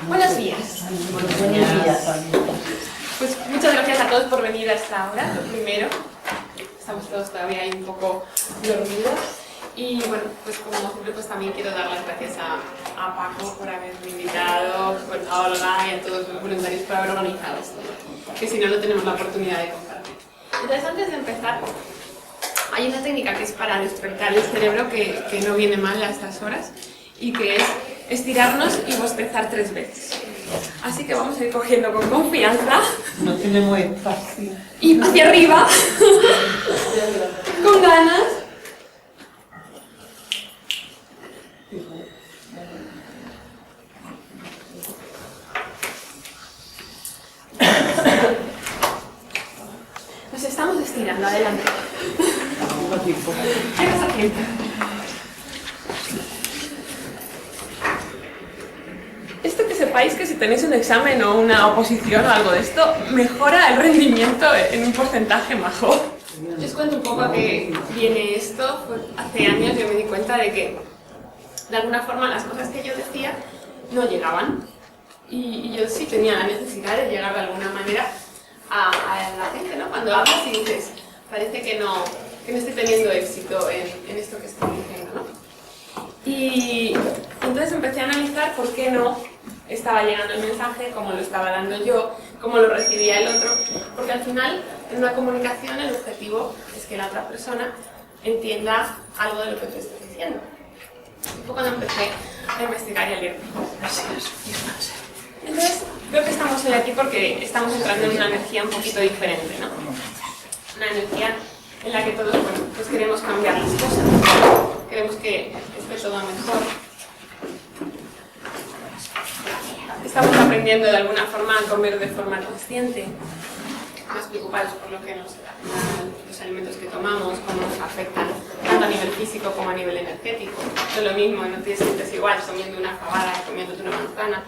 Buenos días. Buenos días. Pues muchas gracias a todos por venir a esta hora, lo primero. Estamos todos todavía ahí un poco dormidos. Y bueno, pues como siempre, pues también quiero dar las gracias a Paco por haberme invitado, pues a Olga y a todos los voluntarios por haber organizado esto, que si no, no tenemos la oportunidad de compartir. Entonces, antes de empezar, hay una técnica que es para despertar el cerebro que no viene mal a estas horas y que es estirarnos y bostezar 3 veces. Así que vamos a ir cogiendo con confianza. No tenemos espacio. Y hacia arriba. Con ganas. Nos estamos estirando, adelante. ¿Qué vas haciendo? Esto que sepáis que si tenéis un examen o una oposición o algo de esto, mejora el rendimiento en un porcentaje majo. Yo os cuento un poco a qué viene esto. Hace años yo me di cuenta de que de alguna forma las cosas que yo decía no llegaban. Y yo sí tenía la necesidad de llegar de alguna manera a la gente, ¿no? Cuando hablas y dices, parece que no estoy teniendo éxito en esto que estoy diciendo, ¿no? Y entonces empecé a analizar por qué no estaba llegando el mensaje, cómo lo estaba dando yo, cómo lo recibía el otro, porque al final en una comunicación el objetivo es que la otra persona entienda algo de lo que tú estás diciendo. Fue cuando empecé a investigar y a leer. Entonces creo que estamos hoy aquí porque estamos entrando en una energía un poquito diferente, ¿no? Una energía en la que todos, bueno, pues queremos cambiar las cosas, queremos que esté todo mejor. Estamos aprendiendo de alguna forma a comer de forma consciente, más preocupados por lo que los alimentos que tomamos, cómo nos afectan, tanto a nivel físico como a nivel energético. No es lo mismo, no te sientes igual comiendo una fabada que comiéndote una manzana.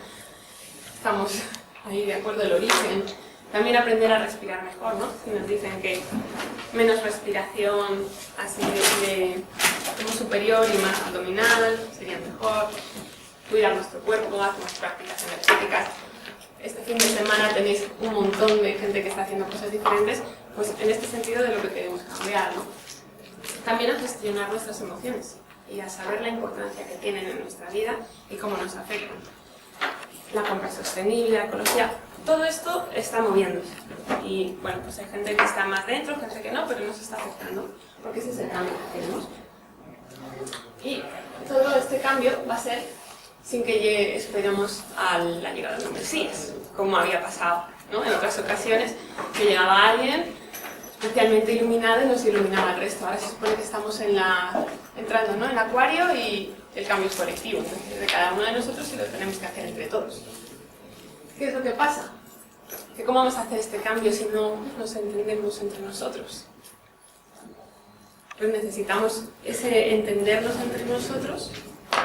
Estamos ahí de acuerdo el origen. También aprender a respirar mejor, ¿no? Si nos dicen que menos respiración así como superior y más abdominal sería mejor. Cuidar nuestro cuerpo, hacer más prácticas energéticas. Este fin de semana tenéis un montón de gente que está haciendo cosas diferentes, pues en este sentido de lo que queremos cambiar, ¿no? También a gestionar nuestras emociones y a saber la importancia que tienen en nuestra vida y cómo nos afectan. La compra sostenible, la ecología, todo esto está moviéndose. Y bueno, pues hay gente que está más dentro, gente que no, pero nos está afectando, porque ese es el cambio que queremos. Y todo este cambio va a ser sin que esperemos a la llegada del Mesías, como había pasado, ¿no? En otras ocasiones, que llegaba alguien especialmente iluminado y nos iluminaba al resto. Ahora se supone que estamos entrando, ¿no?, en el acuario y el cambio es colectivo, entonces de cada uno de nosotros y lo tenemos que hacer entre todos. ¿Qué es lo que pasa? ¿Que cómo vamos a hacer este cambio si no nos entendemos entre nosotros? Pues necesitamos ese entendernos entre nosotros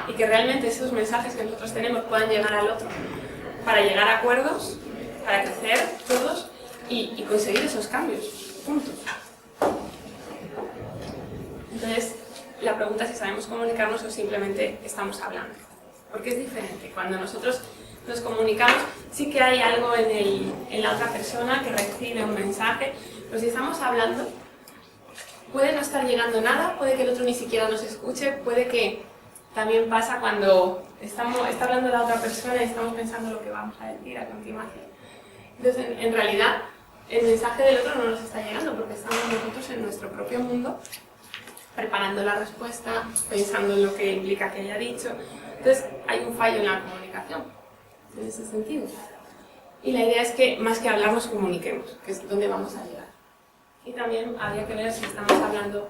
y que realmente esos mensajes que nosotros tenemos puedan llegar al otro para llegar a acuerdos, para crecer todos y conseguir esos cambios juntos. Entonces, la pregunta es si sabemos comunicarnos o simplemente estamos hablando. Porque es diferente. Cuando nosotros nos comunicamos, sí que hay algo en la otra persona que recibe un mensaje, pero si estamos hablando, puede no estar llegando nada, puede que el otro ni siquiera nos escuche, puede que también pasa cuando está hablando la otra persona y estamos pensando lo que vamos a decir a continuación. Entonces, en realidad, el mensaje del otro no nos está llegando porque estamos nosotros en nuestro propio mundo, preparando la respuesta, pensando en lo que implica que haya dicho. Entonces, hay un fallo en la comunicación, en ese sentido. Y la idea es que, más que hablar, nos comuniquemos, que es donde vamos a llegar. Y también habría que ver si estamos hablando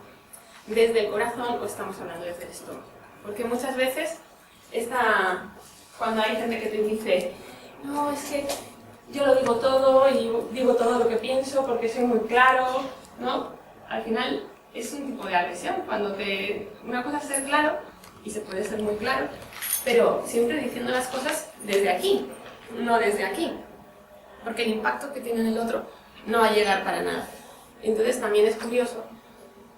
desde el corazón o estamos hablando desde el estómago. Porque muchas veces, cuando hay gente que te dice, no, es que yo lo digo todo y digo todo lo que pienso porque soy muy claro, ¿no? Al final es un tipo de agresión. Una cosa es ser claro, y se puede ser muy claro, pero siempre diciendo las cosas desde aquí, no desde aquí. Porque el impacto que tiene en el otro no va a llegar para nada. Entonces también es curioso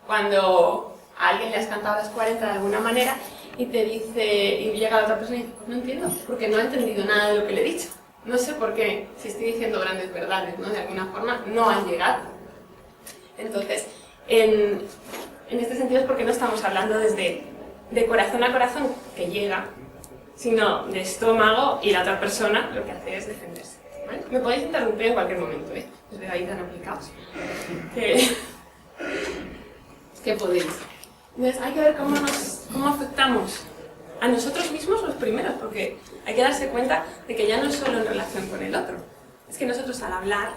cuando a alguien le has cantado las 40 de alguna manera y te dice, y llega la otra persona y dice, pues no entiendo, porque no ha entendido nada de lo que le he dicho. No sé por qué, si estoy diciendo grandes verdades, ¿no? De alguna forma, no han llegado. Entonces, en este sentido es porque no estamos hablando desde de corazón a corazón, que llega, sino de estómago, y la otra persona lo que hace es defenderse. ¿Vale? Me podéis interrumpir en cualquier momento, ¿eh? Os veo ahí tan aplicados. Que podéis. Entonces hay que ver cómo afectamos a nosotros mismos los primeros, porque hay que darse cuenta de que ya no es solo en relación con el otro. Es que nosotros al hablar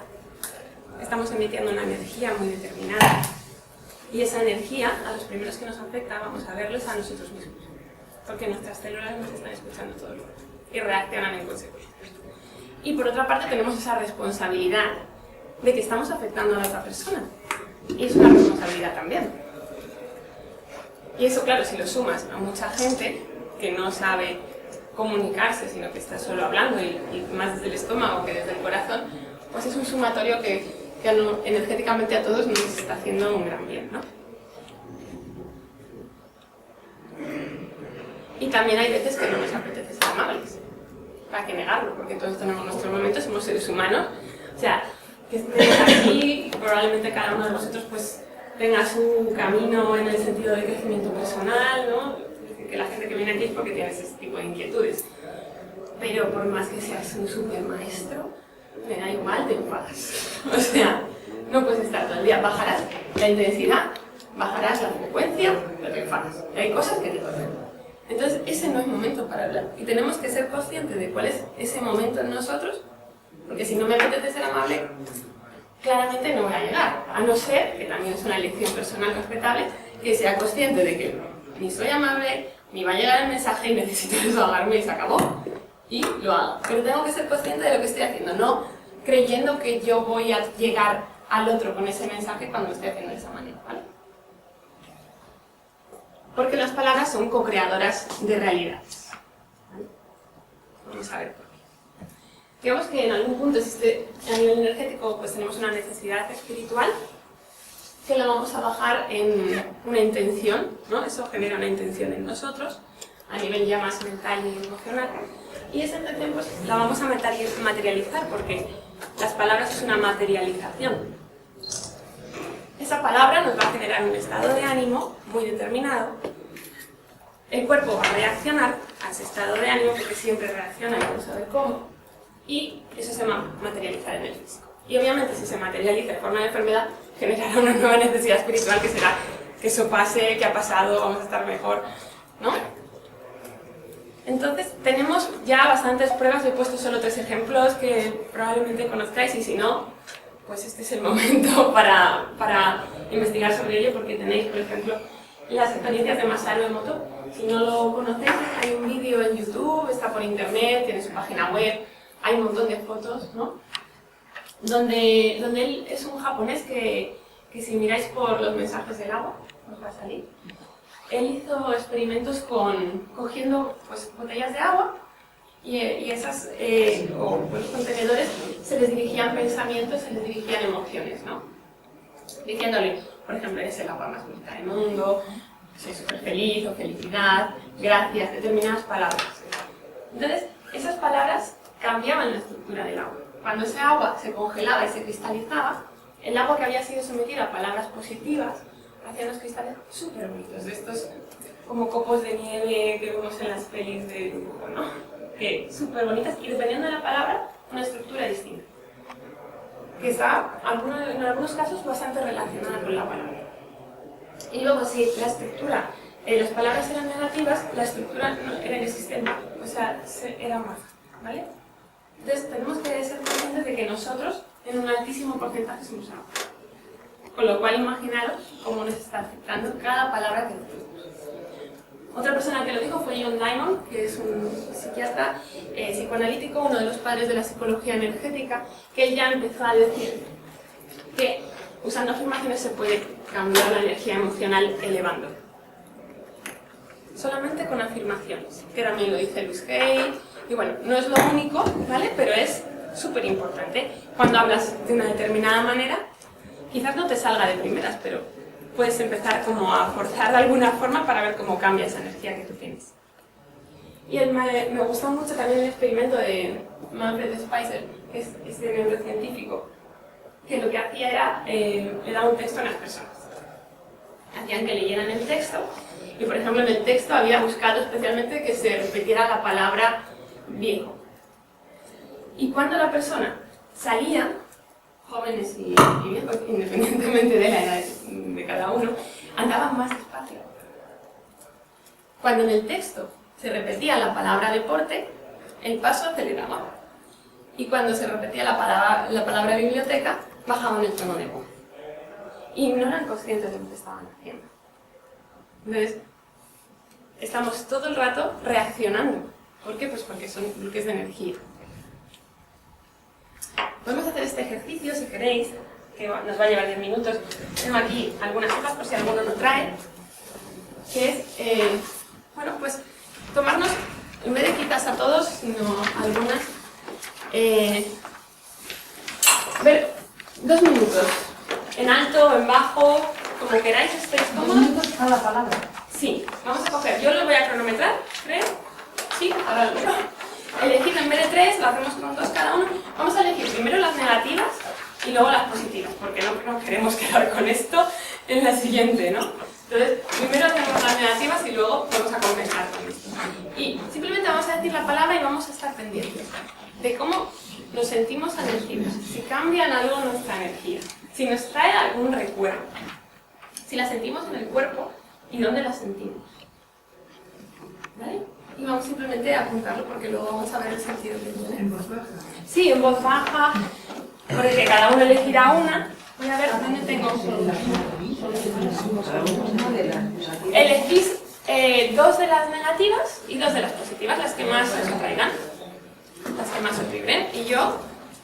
estamos emitiendo una energía muy determinada. Y esa energía, a los primeros que nos afecta, vamos a verlos a nosotros mismos. Porque nuestras células nos están escuchando todo el rato y reaccionan en consecuencia. Y por otra parte tenemos esa responsabilidad de que estamos afectando a la otra persona. Y es una responsabilidad también. Y eso, claro, si lo sumas a mucha gente que no sabe comunicarse, sino que está solo hablando y más desde el estómago que desde el corazón, pues es un sumatorio que energéticamente a todos nos está haciendo un gran bien, ¿no? Y también hay veces que no nos apetece ser amables. ¿Para qué negarlo? Porque todos tenemos nuestros momentos, somos seres humanos. O sea, que estés aquí, probablemente cada uno de vosotros pues tenga su camino en el sentido de crecimiento personal, ¿no? Es decir, que la gente que viene aquí es porque tiene ese tipo de inquietudes. Pero por más que seas un super maestro, me da igual, te enfadas. O sea, no puedes estar todo el día, bajarás la intensidad, bajarás la frecuencia, pero te enfadas. Y hay cosas que te tocan. Entonces, ese no es momento para hablar. Y tenemos que ser conscientes de cuál es ese momento en nosotros, porque si no me apetece ser amable, claramente no voy a llegar. A no ser, que también es una elección personal respetable, que sea consciente de que ni soy amable, ni va a llegar el mensaje y necesito desahogarme y se acabó. Y lo hago. Pero tengo que ser consciente de lo que estoy haciendo, no creyendo que yo voy a llegar al otro con ese mensaje cuando lo estoy haciendo de esa manera, ¿vale? Porque las palabras son co-creadoras de realidades. ¿Vale? Vamos a ver por qué. Digamos que en algún punto existe, a nivel energético, pues tenemos una necesidad espiritual que la vamos a bajar en una intención, ¿no? Eso genera una intención en nosotros, a nivel ya más mental y emocional. Y esa intención pues, la vamos a materializar porque las palabras es una materialización. Esa palabra nos va a generar un estado de ánimo muy determinado. El cuerpo va a reaccionar a ese estado de ánimo porque siempre reacciona y vamos a ver cómo. Y eso se va a materializar en el físico. Y obviamente si se materializa en forma de enfermedad, generará una nueva necesidad espiritual que será que eso pase, que ha pasado, vamos a estar mejor, ¿no? Entonces tenemos ya bastantes pruebas, he puesto solo 3 ejemplos que probablemente conozcáis y si no, pues este es el momento para investigar sobre ello porque tenéis, por ejemplo, las experiencias de Masaru Emoto. Si no lo conocéis, hay un vídeo en YouTube, está por internet, tiene su página web, hay un montón de fotos, ¿no? Donde él es un japonés que si miráis por los mensajes del agua, os va a salir. Él hizo experimentos cogiendo pues, botellas de agua y esas, o los contenedores, se les dirigían pensamientos, se les dirigían emociones, ¿no? Diciéndole, por ejemplo, eres el agua más bonita del mundo, soy súper feliz o felicidad, gracias, determinadas palabras. Entonces, esas palabras cambiaban la estructura del agua. Cuando ese agua se congelaba y se cristalizaba, el agua que había sido sometida a palabras positivas hacía unos cristales súper bonitos, de estos como copos de nieve que vemos en las pelis de dibujo, ¿no? Súper bonitas y dependiendo de la palabra, una estructura distinta. Que está, en algunos casos, bastante relacionada con la palabra. Y luego, si la estructura, las palabras eran negativas, la estructura no era inexistente, o sea, era más, ¿vale? Entonces, tenemos que ser conscientes de que nosotros, en un altísimo porcentaje, somos agua. Con lo cual, imaginaros cómo nos está afectando cada palabra que decimos. Otra persona que lo dijo fue John Diamond, que es un psiquiatra psicoanalítico, uno de los padres de la psicología energética, que él ya empezó a decir que usando afirmaciones se puede cambiar la energía emocional elevando. Solamente con afirmaciones, que también lo dice Luis Hay, y bueno, no es lo único, ¿vale? Pero es súper importante. Cuando hablas de una determinada manera, quizás no te salga de primeras, pero puedes empezar como a forzar de alguna forma para ver cómo cambia esa energía que tú tienes. Y me gustó mucho también el experimento de Manfred Spicer, que es este neurocientífico, que lo que hacía era, le daba un texto a las personas. Hacían que leyeran el texto, y por ejemplo en el texto había buscado especialmente que se repitiera la palabra viejo. Y cuando la persona salía, jóvenes y viejos, independientemente de la edad de cada uno, andaban más despacio. Cuando en el texto se repetía la palabra deporte, el paso aceleraba. Y cuando se repetía la palabra biblioteca, bajaban el tono de voz. Y no eran conscientes de lo que estaban haciendo. Entonces, estamos todo el rato reaccionando. ¿Por qué? Pues porque son bloques de energía. Podemos hacer este ejercicio si queréis, que nos va a llevar 10 minutos. Tengo aquí algunas hojas por si alguno no trae, que es, bueno, pues tomarnos, en vez de quitas a todos, sino algunas, ver 2 minutos, en alto, en bajo, como queráis, estéis cómodos. 2 minutos cada palabra. Sí, vamos a coger, yo lo voy a cronometrar, creo. Sí, ahora lo veo. Elegid en vez de 3, lo hacemos con 2 cada uno. Vamos a elegir primero las negativas y luego las positivas, porque no queremos quedar con esto en la siguiente, ¿no? Entonces, primero hacemos las negativas y luego vamos a compensar con esto. Y simplemente vamos a decir la palabra y vamos a estar pendientes de cómo nos sentimos elegidos, si cambia en algo nuestra energía, si nos trae algún recuerdo, si la sentimos en el cuerpo y dónde la sentimos. ¿Vale? Y vamos simplemente a apuntarlo porque luego vamos a ver el sentido que tiene. ¿En voz baja? Sí, en voz baja, porque cada uno elegirá una. Voy a ver dónde tengo. Elegís 2 de las negativas y 2 de las positivas, las que más os atraigan, las que más os vibren. Y yo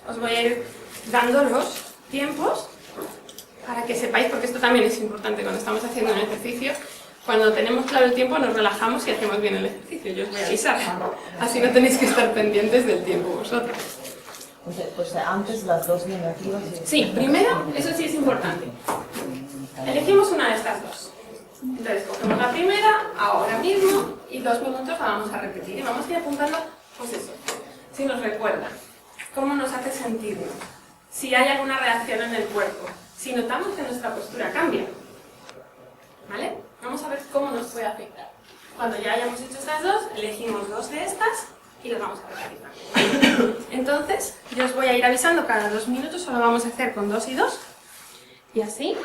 os voy a ir dando los tiempos para que sepáis, porque esto también es importante cuando estamos haciendo un ejercicio. Cuando tenemos claro el tiempo nos relajamos y hacemos bien el ejercicio, yo os voy a avisar. Así no tenéis que estar pendientes del tiempo vosotros. Pues antes las 2 negativas. Sí, primero, eso sí es importante. Elegimos una de estas 2. Entonces cogemos la primera, ahora mismo, y 2 minutos la vamos a repetir. Y vamos a ir apuntando, pues eso, si nos recuerda, cómo nos hace sentirnos, si hay alguna reacción en el cuerpo, si notamos que nuestra postura cambia. ¿Vale? Vamos a ver cómo nos puede afectar. Cuando ya hayamos hecho estas 2, elegimos 2 de estas y las vamos a repetir también. Entonces, yo os voy a ir avisando cada 2 minutos, solo vamos a hacer con 2 y 2. Y así,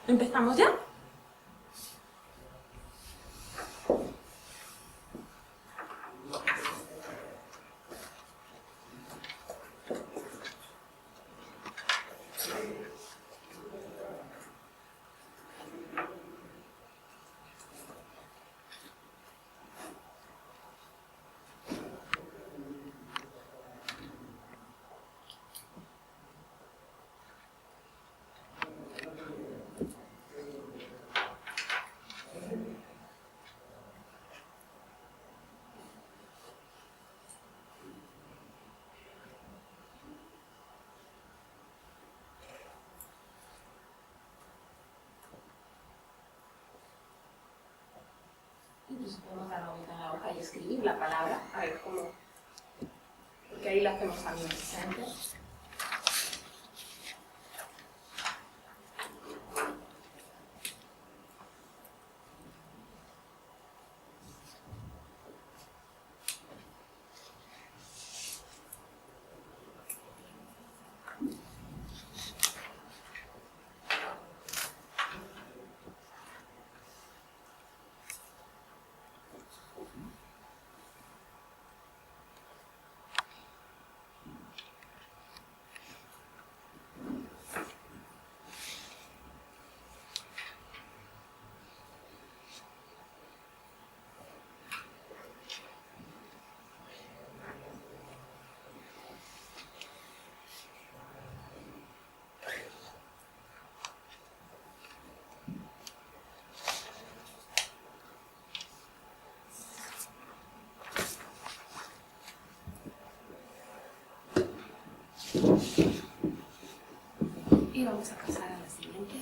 ¿empezamos ya? Incluso podemos dar la vuelta en la hoja y escribir la palabra, a ver cómo, porque ahí la hacemos también presente. Y vamos a pasar a la siguiente.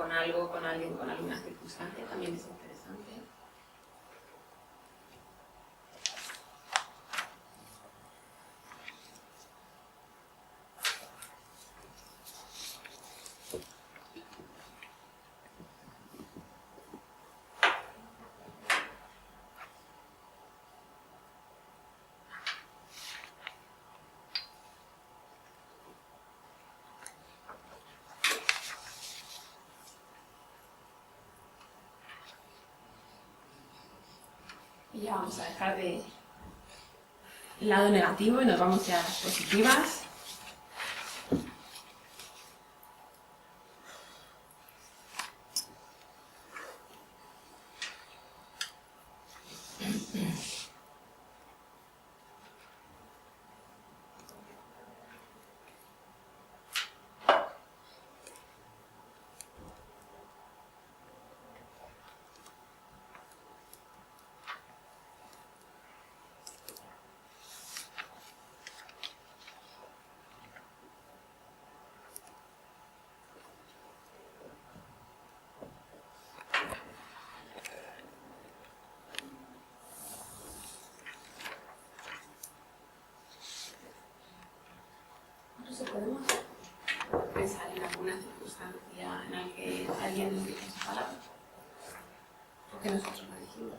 con algo, con alguien, con alguna circunstancia, también es interesante. Y ya vamos a dejar de lado negativo y nos vamos ya a las positivas. Incluso podemos pensar en alguna circunstancia en la que alguien nos dice esa palabra, o que nosotros la dijimos.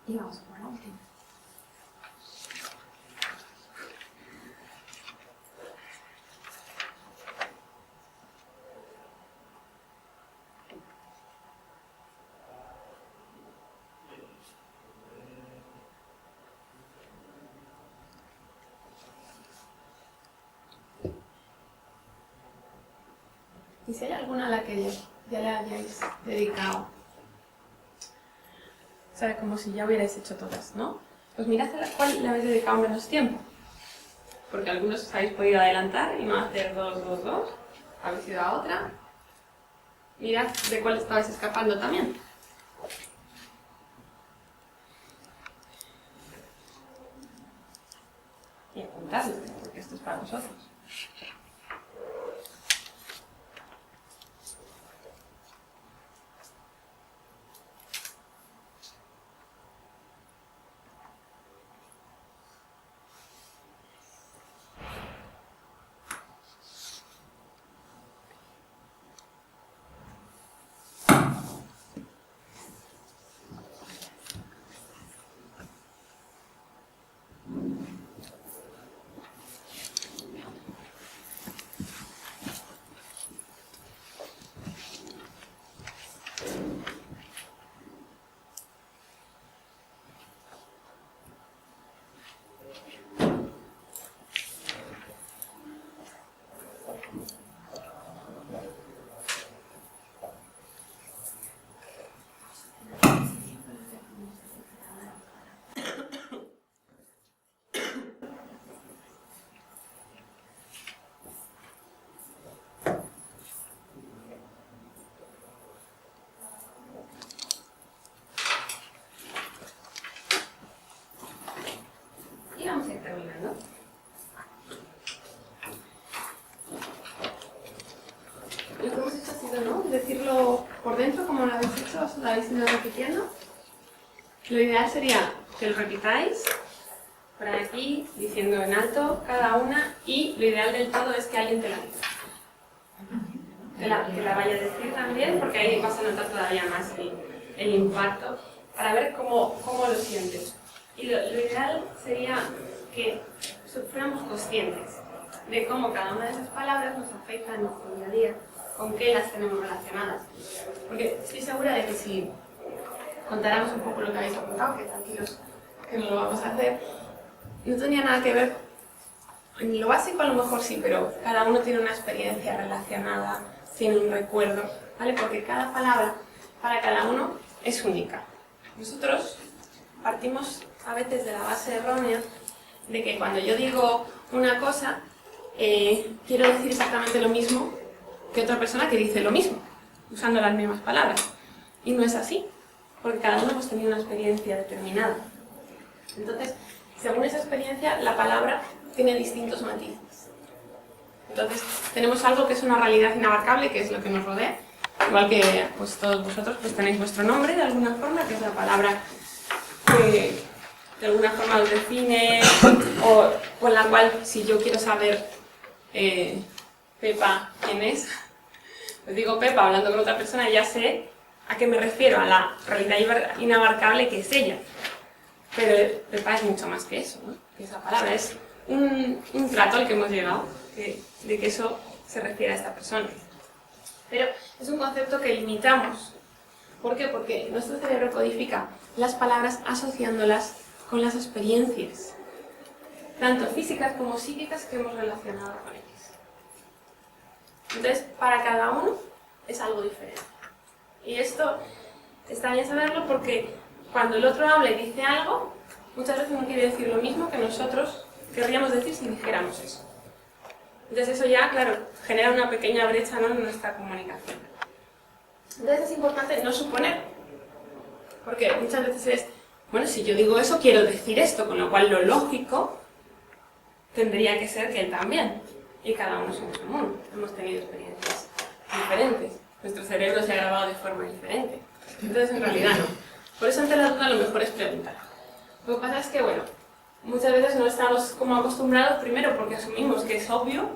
Y vamos por la última. Y si hay alguna a la que ya le hayáis dedicado, ¿sabe? Como si ya hubierais hecho todas, ¿no? Pues mirad a la cual le habéis dedicado menos tiempo. Porque algunos os habéis podido adelantar y no hacer 2, 2, 2. Habéis ido a otra. Mirad de cuál estabais escapando también. Y apuntadlo, porque esto es para vosotros. Y vamos a ir terminando. Lo que hemos hecho ha sido, ¿no?, decirlo por dentro, como lo habéis hecho, os lo habéis ido repitiendo. Lo ideal sería que lo repitáis por aquí, diciendo en alto cada una, y lo ideal del todo es que alguien te la diga. que la vaya a decir también, porque ahí vas a notar todavía más el impacto, para ver cómo lo sientes. Y lo ideal sería que fuéramos conscientes de cómo cada una de esas palabras nos afecta en nuestro día a día, con qué las tenemos relacionadas. Porque estoy segura de que si contáramos un poco lo que habéis apuntado, que tranquilos que no lo vamos a hacer, no tenía nada que ver. En lo básico a lo mejor sí, pero cada uno tiene una experiencia relacionada, tiene un recuerdo, ¿vale? Porque cada palabra para cada uno es única. Nosotros partimos a veces de la base errónea de que cuando yo digo una cosa, quiero decir exactamente lo mismo que otra persona que dice lo mismo, usando las mismas palabras. Y no es así, porque cada uno hemos tenido una experiencia determinada. Entonces, según esa experiencia, la palabra tiene distintos matices. Entonces, tenemos algo que es una realidad inabarcable, que es lo que nos rodea. Igual que pues, todos vosotros pues, tenéis vuestro nombre de alguna forma, que es la palabra que de alguna forma os define, o con la cual, si yo quiero saber Pepa quién es, pues digo Pepa hablando con otra persona, ya sé a qué me refiero, a la realidad inabarcable que es ella. Pero Pepa es mucho más que eso, ¿no? Que esa palabra es un trato al que hemos llegado, de que eso se refiere a esta persona. Pero es un concepto que limitamos. ¿Por qué? Porque nuestro cerebro codifica las palabras asociándolas con las experiencias, tanto físicas como psíquicas que hemos relacionado con ellas. Entonces, para cada uno es algo diferente. Y esto está bien saberlo porque cuando el otro habla y dice algo, muchas veces no quiere decir lo mismo que nosotros querríamos decir si dijéramos eso. Entonces eso ya, claro, genera una pequeña brecha, ¿no?, en nuestra comunicación. Entonces es importante no suponer, porque muchas veces es, bueno, si yo digo eso, quiero decir esto, con lo cual lo lógico tendría que ser que él también. Y cada uno somos un mundo, hemos tenido experiencias diferentes, nuestro cerebro se ha grabado de forma diferente. Entonces en realidad no. Por eso ante la duda lo mejor es preguntar. Lo que pasa es que, bueno, muchas veces no estamos como acostumbrados, primero porque asumimos que es obvio,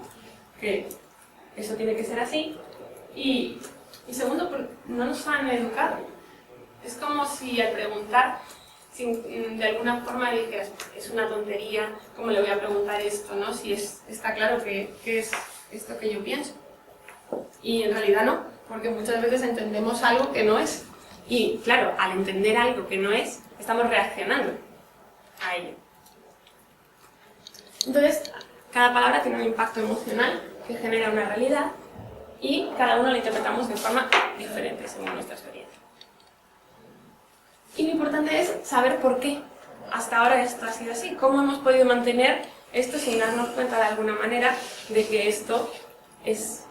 que eso tiene que ser así, y segundo porque no nos han educado. Es como si al preguntar, de alguna forma dijeras, es una tontería, ¿cómo le voy a preguntar esto, no? Si está claro que es esto que yo pienso. Y en realidad no, porque muchas veces entendemos algo que no es. Y claro, al entender algo que no es, estamos reaccionando a ello. Entonces, cada palabra tiene un impacto emocional que genera una realidad y cada uno la interpretamos de forma diferente según nuestra experiencia. Y lo importante es saber por qué hasta ahora esto ha sido así, cómo hemos podido mantener esto sin darnos cuenta de alguna manera de que esto es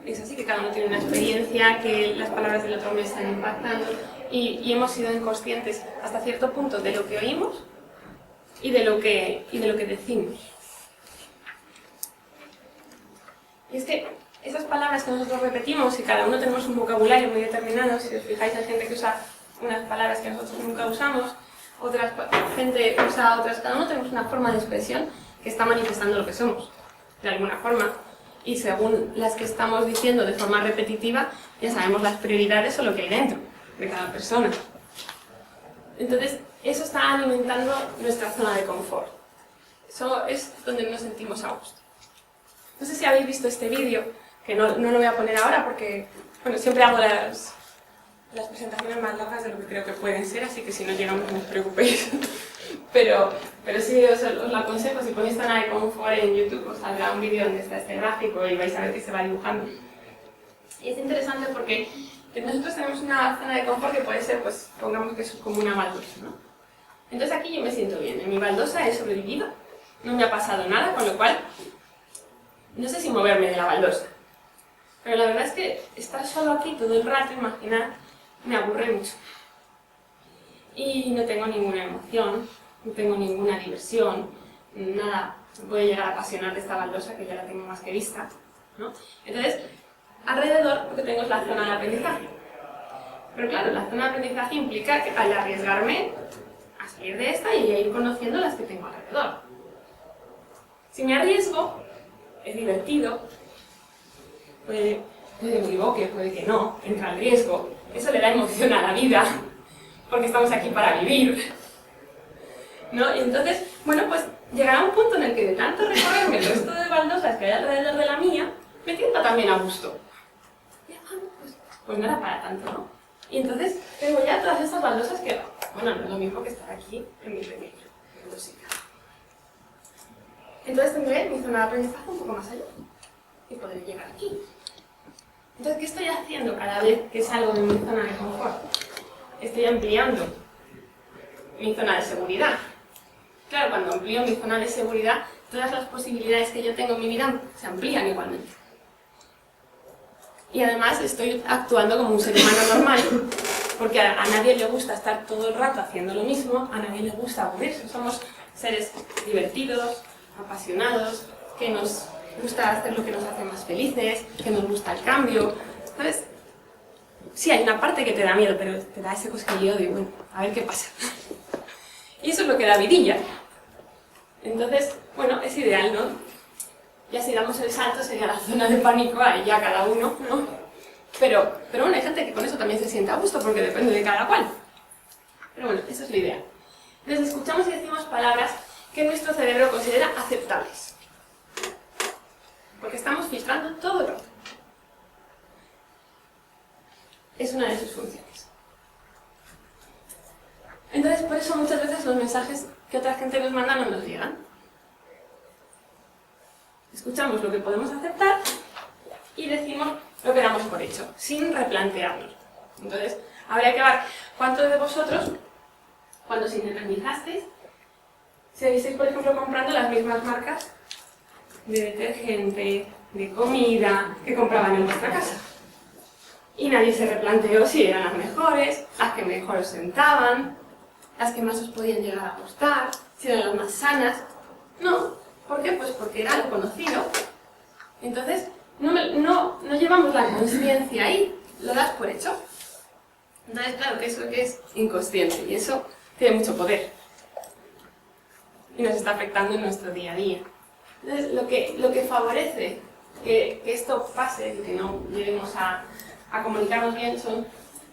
así, que cada uno tiene una experiencia, que las palabras del otro me están impactando y hemos sido inconscientes hasta cierto punto de lo que oímos y de lo que decimos. Y es que esas palabras que nosotros repetimos y cada uno tenemos un vocabulario muy determinado, si os fijáis hay gente que usa unas palabras que nosotros nunca usamos, gente usa otras, cada uno tenemos una forma de expresión que está manifestando lo que somos, de alguna forma. Y según las que estamos diciendo de forma repetitiva, ya sabemos las prioridades o lo que hay dentro de cada persona. Entonces, eso está alimentando nuestra zona de confort. Eso es donde nos sentimos a gusto. No sé si habéis visto este vídeo, que no lo voy a poner ahora porque, bueno, siempre hago las presentaciones más largas de lo que creo que pueden ser, así que si no llegamos no os preocupéis. Pero sí os lo aconsejo, si ponéis zona de confort en YouTube os saldrá un vídeo donde está este gráfico y vais a ver que se va dibujando. Y es interesante porque nosotros tenemos una zona de confort que puede ser, pues pongamos que es como una baldosa, ¿no? Entonces aquí yo me siento bien, en mi baldosa he sobrevivido, no me ha pasado nada, con lo cual no sé si moverme de la baldosa. Pero la verdad es que estar solo aquí todo el rato, imaginar, me aburre mucho. Y no tengo ninguna emoción, no tengo ninguna diversión, nada, me puede llegar a apasionar de esta baldosa que ya la tengo más que vista, ¿no? Entonces, alrededor lo que tengo es la zona de aprendizaje. Pero claro, la zona de aprendizaje implica que al arriesgarme a salir de esta y a ir conociendo las que tengo alrededor. Si me arriesgo, es divertido, puede que me equivoque, puede que no, entra el riesgo. Eso le da emoción a la vida, porque estamos aquí para vivir, ¿no? Y entonces, bueno, pues llegará un punto en el que de tanto recorrerme el resto de baldosas que hay alrededor de la mía, me sienta también a gusto. Y, pues no era para tanto, ¿no? Y entonces tengo ya todas estas baldosas que, bueno, no es lo mismo que estar aquí en mi pequeño, en música. Entonces tendré mi zona de aprendizaje un poco más allá y podré llegar aquí. Entonces, ¿qué estoy haciendo cada vez que salgo de mi zona de confort? Estoy ampliando mi zona de seguridad. Claro, cuando amplío mi zona de seguridad, todas las posibilidades que yo tengo en mi vida se amplían igualmente. Y además estoy actuando como un ser humano normal, porque a nadie le gusta estar todo el rato haciendo lo mismo, a nadie le gusta aburrirse. Somos seres divertidos, apasionados, que nos gusta hacer lo que nos hace más felices, que nos gusta el cambio, ¿sabes? Sí, hay una parte que te da miedo, pero te da ese cosquilleo de, bueno, a ver qué pasa. Y eso es lo que da vidilla. Entonces, bueno, es ideal, ¿no? Ya si damos el salto sería la zona de pánico, ahí ya cada uno, ¿no? Pero bueno, hay gente que con eso también se siente a gusto, porque depende de cada cual. Pero bueno, eso es la idea. Entonces escuchamos y decimos palabras que nuestro cerebro considera aceptables. Porque estamos filtrando todo el rato. Es una de sus funciones. Entonces, por eso muchas veces los mensajes que otra gente nos manda no nos llegan. Escuchamos lo que podemos aceptar y decimos lo que damos por hecho, sin replantearnos. Entonces, habría que ver cuántos de vosotros, cuando os independizasteis, seguisteis, por ejemplo, comprando las mismas marcas de detergente, de comida, que compraban en vuestra casa. Y nadie se replanteó si eran las mejores, las que mejor os sentaban, las que más os podían llegar a gustar, si eran las más sanas. No. ¿Por qué? Pues porque era lo conocido. Entonces, no llevamos la conciencia ahí, lo das por hecho. Entonces, claro, que eso que es inconsciente, y eso tiene mucho poder. Y nos está afectando en nuestro día a día. Entonces, lo que favorece que esto pase y que no lleguemos a comunicarnos bien son,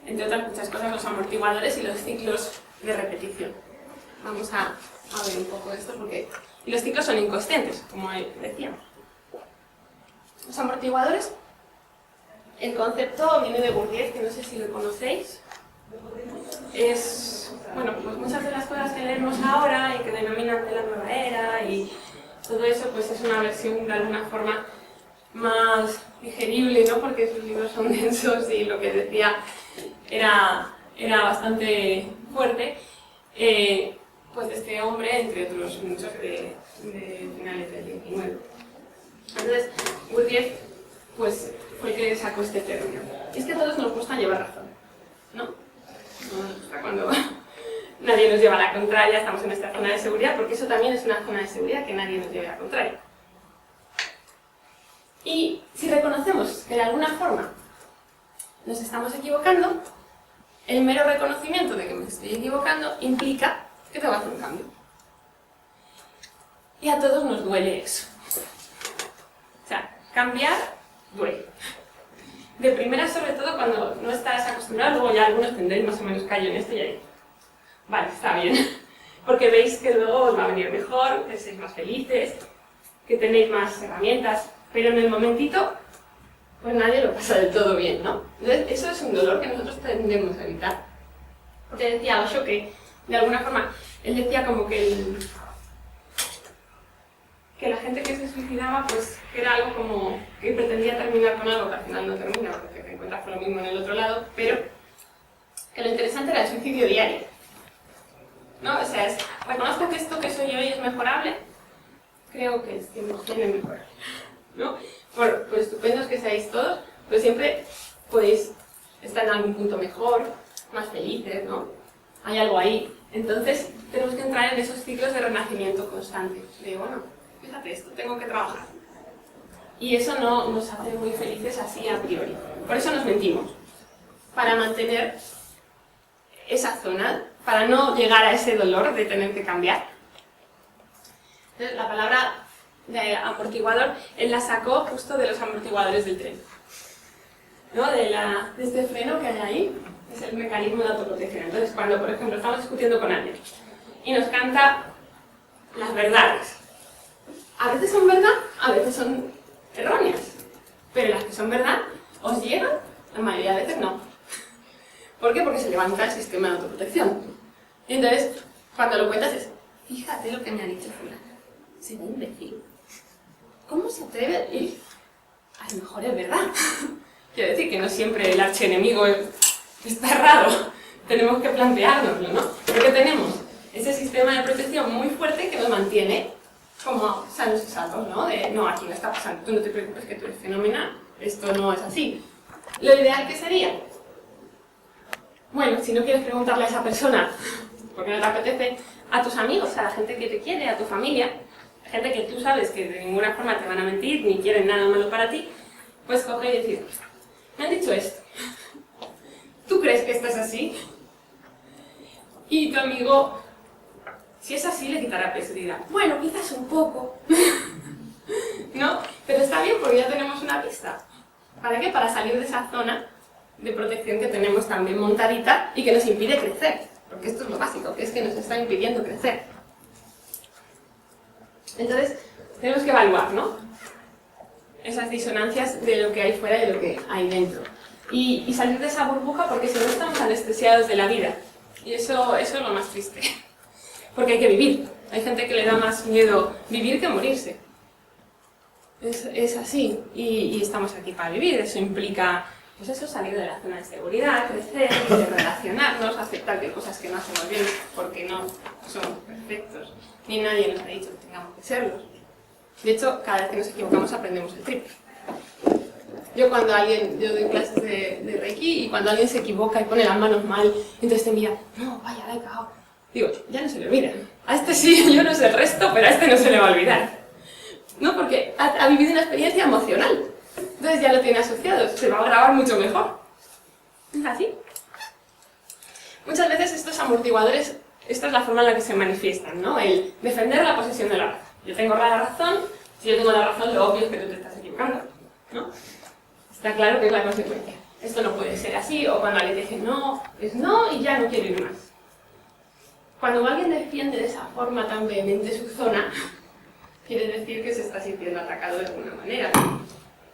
entre otras muchas cosas, los amortiguadores y los ciclos de repetición. Vamos a ver un poco esto porque... Y los ciclos son inconscientes, como decíamos. Los amortiguadores, el concepto viene de Gurdjieff, que no sé si lo conocéis. Es, bueno, pues muchas de las cosas que leemos ahora y que denominan de la nueva era y todo eso, pues es una versión de alguna forma más digerible, ¿no? Porque sus libros son densos y lo que decía era bastante fuerte. Pues de este hombre, entre otros muchos de finales del 19. Entonces, Gurdjieff pues, fue el que sacó este término. Y es que a todos nos gusta llevar razón, ¿no? No nos gusta cuando nadie nos lleva a la contraria, estamos en nuestra zona de seguridad, porque eso también es una zona de seguridad, que nadie nos lleve a la contraria. Y si reconocemos que de alguna forma nos estamos equivocando, el mero reconocimiento de que me estoy equivocando implica que tengo que hacer un cambio. Y a todos nos duele eso. O sea, cambiar duele. De primera, sobre todo, cuando no estás acostumbrado, luego ya algunos tendréis más o menos callo en esto y ahí. Vale, está bien. Porque veis que luego os va a venir mejor, que sois más felices, que tenéis más herramientas, pero en el momentito, pues nadie lo pasa del todo bien, ¿no? Entonces, eso es un dolor que nosotros tendemos a evitar. Porque decía Osho que, de alguna forma, él decía como que la gente que se suicidaba, pues, que era algo como que pretendía terminar con algo que al final no termina, porque te encuentras con lo mismo en el otro lado, pero que lo interesante era el suicidio diario, ¿no? O sea, reconozco que esto que soy hoy es mejorable, creo que es 100% mejorable, ¿no? Por estupendos que seáis todos, pues siempre podéis estar en algún punto mejor, más felices, ¿no? Hay algo ahí. Entonces, tenemos que entrar en esos ciclos de renacimiento constante. De, bueno, fíjate esto, tengo que trabajar. Y eso no nos hace muy felices así a priori. Por eso nos mentimos. Para mantener esa zona, para no llegar a ese dolor de tener que cambiar. Entonces, la palabra de amortiguador, él la sacó justo de los amortiguadores del tren. ¿no? de este freno que hay ahí, es el mecanismo de autoprotección. Entonces, cuando, por ejemplo, estamos discutiendo con alguien y nos canta las verdades, a veces son verdad, a veces son erróneas, pero las que son verdad os llegan, la mayoría de veces no. ¿Por qué? Porque se levanta el sistema de autoprotección. Y entonces, cuando lo cuentas es, fíjate lo que me ha dicho fulano, será imbécil. ¿Cómo se atreve? Y a lo mejor es verdad. Quiero decir que no siempre el archienemigo está errado. Tenemos que planteárnoslo, ¿no? Porque tenemos ese sistema de protección muy fuerte que nos mantiene como sanos y salvos, ¿no? De, no, aquí no está pasando, tú no te preocupes que tú eres fenomenal, esto no es así. Lo ideal, ¿qué sería? Bueno, si no quieres preguntarle a esa persona, porque no te apetece, a tus amigos, a la gente que te quiere, a tu familia, gente que tú sabes que de ninguna forma te van a mentir, ni quieren nada malo para ti, pues coge y decir, me han dicho esto, ¿tú crees que esto es así? Y tu amigo, si es así, le quitará peso y dirá, bueno, quizás un poco, ¿no? Pero está bien porque ya tenemos una pista. ¿Para qué? Para salir de esa zona de protección que tenemos también montadita y que nos impide crecer. Porque esto es lo básico, que es que nos está impidiendo crecer. Entonces, tenemos que evaluar, ¿no? Esas disonancias de lo que hay fuera y de lo que hay dentro. Y salir de esa burbuja porque si no estamos anestesiados de la vida. Y eso es lo más triste. Porque hay que vivir. Hay gente que le da más miedo vivir que morirse. Es así. Y estamos aquí para vivir. Eso implica, pues eso, salir de la zona de seguridad, crecer, relacionarnos, aceptar que hay cosas que no hacemos bien porque no somos perfectos. Ni nadie nos ha dicho que tengamos que serlos. De hecho, cada vez que nos equivocamos aprendemos el triple. Yo doy clases de Reiki y cuando alguien se equivoca y pone las manos mal, entonces te mira, no, vaya, la he cagado. Digo, ya no se le olvida. A este sí, yo no sé el resto, pero a este no se le va a olvidar. ¿No? Porque ha vivido una experiencia emocional. Entonces ya lo tiene asociado, se va a grabar mucho mejor. ¿Es así? Muchas veces estos amortiguadores, esta es la forma en la que se manifiestan, ¿no? El defender la posesión de la razón. Yo tengo la razón, si yo tengo la razón, lo obvio es que tú te estás equivocando, ¿no? Está claro que es la consecuencia. Esto no puede ser así, o cuando alguien dice no, es no y ya no quiero ir más. Cuando alguien defiende de esa forma tan vehemente su zona, quiere decir que se está sintiendo atacado de alguna manera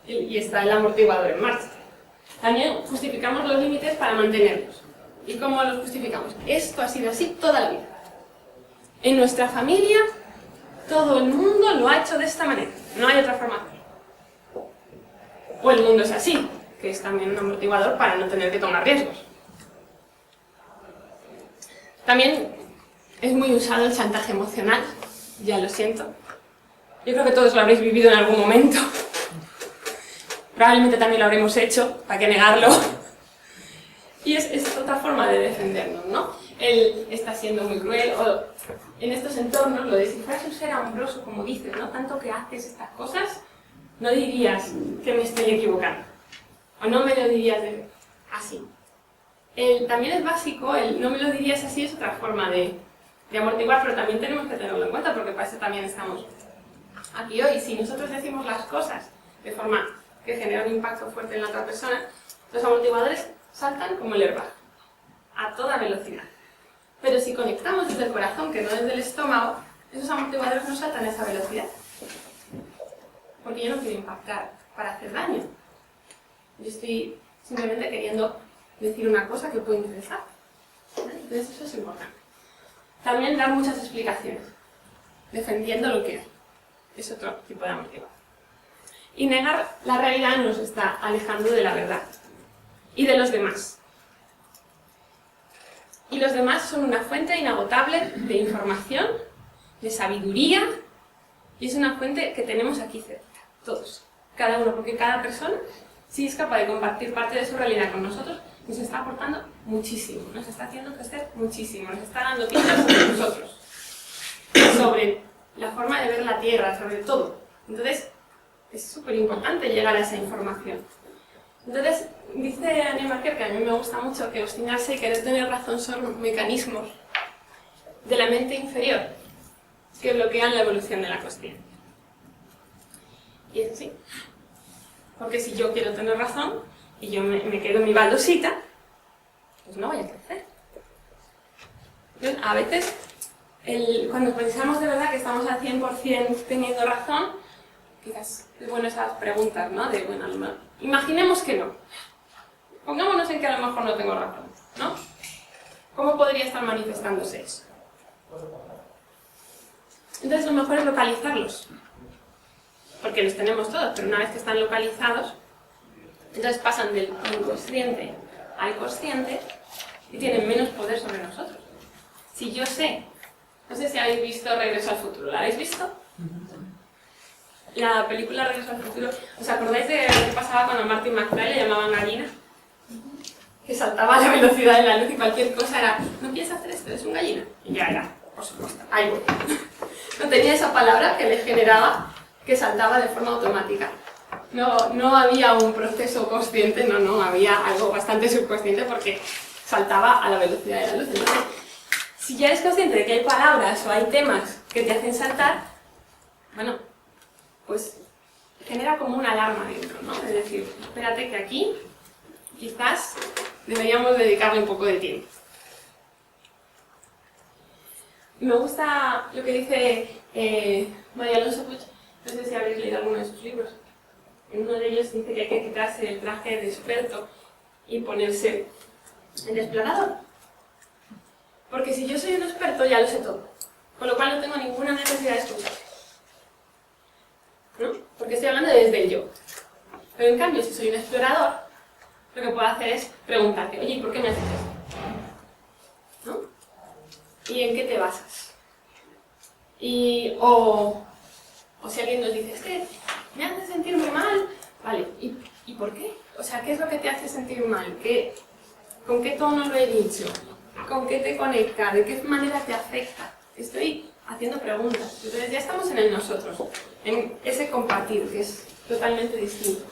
y está el amortiguador en marcha. También justificamos los límites para mantenerlos. ¿Y cómo los justificamos? Esto ha sido así toda la vida. En nuestra familia, todo el mundo lo ha hecho de esta manera. No hay otra forma de hacerlo. O el mundo es así, que es también un amortiguador para no tener que tomar riesgos. También es muy usado el chantaje emocional, ya lo siento. Yo creo que todos lo habréis vivido en algún momento. Probablemente también lo habremos hecho, ¿para qué negarlo? Y es otra forma de defendernos, ¿no? Él está siendo muy cruel, o en estos entornos lo de si fueras un ser amoroso, como dices, ¿no? Tanto que haces estas cosas, no dirías que me estoy equivocando. O no me lo dirías así. También es básico, el no me lo dirías así es otra forma de amortiguar, pero también tenemos que tenerlo en cuenta porque para eso también estamos aquí hoy. Si nosotros decimos las cosas de forma que genera un impacto fuerte en la otra persona, los amortiguadores saltan como el airbag, a toda velocidad. Pero si conectamos desde el corazón, que no desde el estómago, esos amortiguadores no saltan a esa velocidad. Porque yo no quiero impactar para hacer daño. Yo estoy simplemente queriendo decir una cosa que puede interesar. Entonces eso es importante. También dar muchas explicaciones, defendiendo lo que es otro tipo de amortiguador. Y negar la realidad nos está alejando de la verdad y de los demás. Y los demás son una fuente inagotable de información, de sabiduría, y es una fuente que tenemos aquí cerca, todos, cada uno, porque cada persona, si es capaz de compartir parte de su realidad con nosotros, nos está aportando muchísimo, nos está haciendo crecer muchísimo, nos está dando pistas sobre nosotros, sobre la forma de ver la Tierra, sobre todo. Entonces, es súper importante llegar a esa información. Entonces, dice Annie Marker, que a mí me gusta mucho, que obstinarse y querer tener razón son mecanismos de la mente inferior que bloquean la evolución de la consciencia. Y es así. Porque si yo quiero tener razón y yo me quedo en mi baldosita, pues no voy a crecer. Entonces, a veces, cuando pensamos de verdad que estamos al 100% teniendo razón, quizás es bueno esas preguntas, ¿no? De, bueno, imaginemos que no. Pongámonos en que a lo mejor no tengo razón, ¿no? ¿Cómo podría estar manifestándose eso? Entonces, lo mejor es localizarlos. Porque los tenemos todos, pero una vez que están localizados, entonces pasan del inconsciente al consciente y tienen menos poder sobre nosotros. Si yo sé, no sé si habéis visto Regreso al Futuro, ¿la habéis visto? La película Regreso al Futuro, ¿os acordáis de lo que pasaba cuando a Marty McFly le llamaban gallina? Que saltaba a la velocidad de la luz y cualquier cosa era, no piensas hacer esto, eres un gallina. Y ya era, por supuesto, ahí voy. No tenía esa palabra que le generaba que saltaba de forma automática. No había un proceso consciente, no, había algo bastante subconsciente porque saltaba a la velocidad de la luz. Entonces, si ya eres consciente de que hay palabras o hay temas que te hacen saltar, bueno, pues genera como una alarma dentro, ¿no? Es decir, espérate que aquí quizás deberíamos dedicarle un poco de tiempo. Me gusta lo que dice María Alonso Puig, no sé si habéis leído alguno de sus libros. En uno de ellos dice que hay que quitarse el traje de experto y ponerse el de explorador. Porque si yo soy un experto ya lo sé todo, con lo cual no tengo ninguna necesidad de escuchar, ¿no? Porque estoy hablando desde el yo. Pero en cambio, si soy un explorador, lo que puedo hacer es preguntarte, oye, ¿y por qué me haces esto? ¿No? ¿Y en qué te basas? O si alguien nos dice, es que me hace sentir muy mal, vale, ¿y por qué? O sea, ¿qué es lo que te hace sentir mal? ¿Con qué tono lo he dicho? ¿Con qué te conecta? ¿De qué manera te afecta? Estoy haciendo preguntas. Entonces ya estamos en el nosotros, en ese compartir, que es totalmente distinto.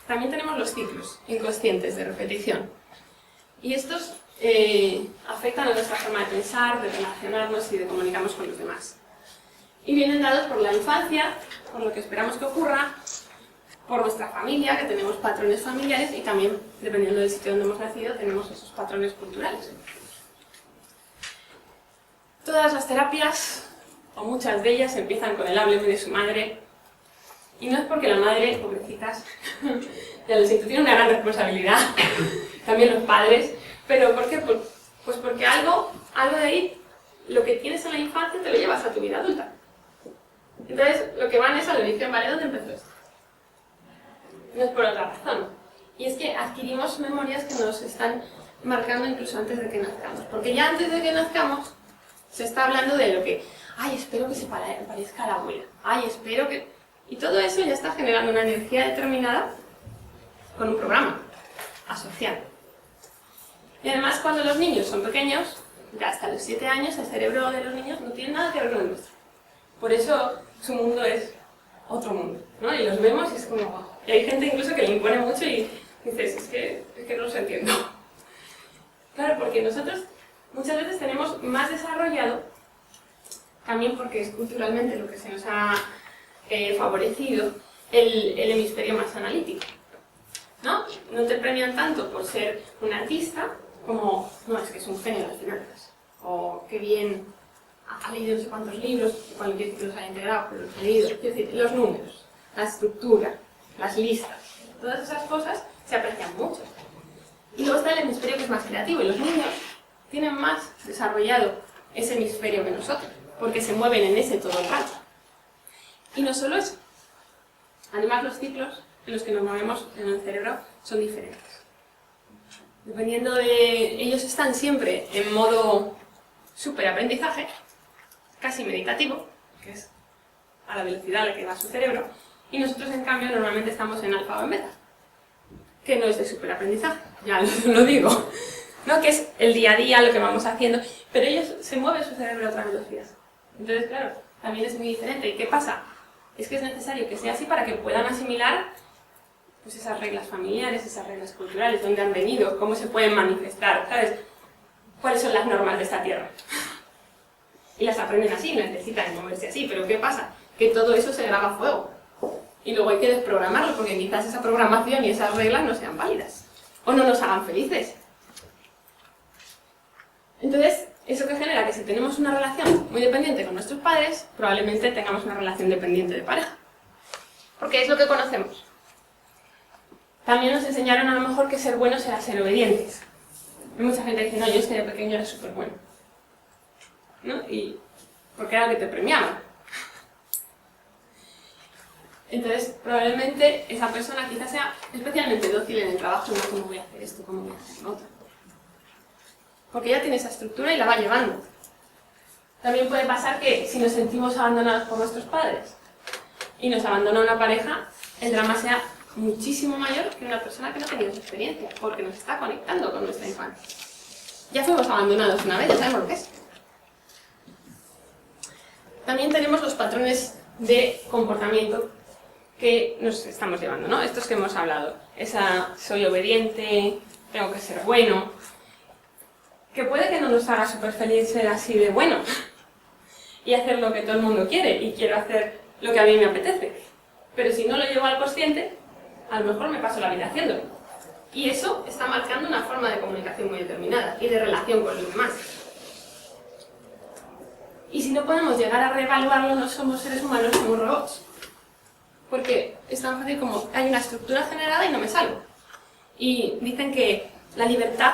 También tenemos los ciclos inconscientes de repetición. Y estos afectan a nuestra forma de pensar, de relacionarnos y de comunicarnos con los demás. Y vienen dados por la infancia, por lo que esperamos que ocurra, por nuestra familia, que tenemos patrones familiares, y también, dependiendo del sitio donde hemos nacido, tenemos esos patrones culturales. Todas las terapias, o muchas de ellas, empiezan con el hábleme de su madre. Y no es porque la madre, pobrecitas, ya lo siento, tiene una gran responsabilidad, también los padres, pero ¿por qué? Pues porque algo de ahí, lo que tienes en la infancia, te lo llevas a tu vida adulta. Entonces, lo que van es al origen, ¿vale? ¿Dónde empezó esto? No es por otra razón. Y es que adquirimos memorias que nos están marcando incluso antes de que nazcamos. Porque ya antes de que nazcamos, se está hablando de lo que, ay, espero que se parezca a la abuela, ay, espero que... Y todo eso ya está generando una energía determinada con un programa asociado. Y además, cuando los niños son pequeños, ya hasta los 7 años, el cerebro de los niños no tiene nada que ver con el nuestro. Por eso su mundo es otro mundo, ¿no? Y los vemos y es como, wow. Y hay gente incluso que le impone mucho y dices, es que no los entiendo. Claro, porque nosotros muchas veces tenemos más desarrollado, también porque es culturalmente lo que se nos ha favorecido, el hemisferio más analítico, ¿no? No te premian tanto por ser un artista como, no, es que es un genio de las finanzas, o qué bien ha leído no sé cuántos libros, cualquier que los haya integrado, pero los ha leído. Es decir, los números, la estructura, las listas, todas esas cosas se aprecian mucho. Y luego está el hemisferio que es más creativo, y los niños tienen más desarrollado ese hemisferio que nosotros, porque se mueven en ese todo el rato. Y no solo eso, además los ciclos en los que nos movemos en el cerebro son diferentes. Dependiendo de... Ellos están siempre en modo superaprendizaje, casi meditativo, que es a la velocidad a la que va su cerebro, y nosotros en cambio normalmente estamos en alfa o en beta, que no es de superaprendizaje, ya lo digo, ¿no? Que es el día a día, lo que vamos haciendo, pero ellos se mueven su cerebro a otra velocidad. Entonces, claro, también es muy diferente. ¿Y qué pasa? Es que es necesario que sea así para que puedan asimilar pues, esas reglas familiares, esas reglas culturales, dónde han venido, cómo se pueden manifestar, ¿sabes? ¿Cuáles son las normas de esta tierra? Y las aprenden así, necesitan moverse así, pero ¿qué pasa? Que todo eso se graba a fuego. Y luego hay que desprogramarlo, porque quizás esa programación y esas reglas no sean válidas. O no nos hagan felices. Entonces, eso que genera que si tenemos una relación muy dependiente con nuestros padres, probablemente tengamos una relación dependiente de pareja. Porque es lo que conocemos. También nos enseñaron a lo mejor que ser buenos era ser obedientes. Hay mucha gente que dice, no, yo es que de pequeño era súper bueno. ¿No? Y porque era lo que te premiaban. Entonces, probablemente esa persona quizás sea especialmente dócil en el trabajo, no cómo voy a hacer esto, cómo voy a hacer lo otro. Porque ya tiene esa estructura y la va llevando. También puede pasar que si nos sentimos abandonados por nuestros padres y nos abandona una pareja, el drama sea muchísimo mayor que una persona que no ha tenido esa experiencia, porque nos está conectando con nuestra infancia. Ya fuimos abandonados una vez, ya sabemos lo que es. También tenemos los patrones de comportamiento que nos estamos llevando, ¿no? Estos que hemos hablado. Esa soy obediente, tengo que ser bueno. Que puede que no nos haga súper feliz ser así de bueno y hacer lo que todo el mundo quiere y quiero hacer lo que a mí me apetece. Pero si no lo llevo al consciente, a lo mejor me paso la vida haciéndolo. Y eso está marcando una forma de comunicación muy determinada y de relación con los demás. Y si no podemos llegar a reevaluarlo, no somos seres humanos, somos robots. Porque es tan fácil como hay una estructura generada y no me salgo. Y dicen que la libertad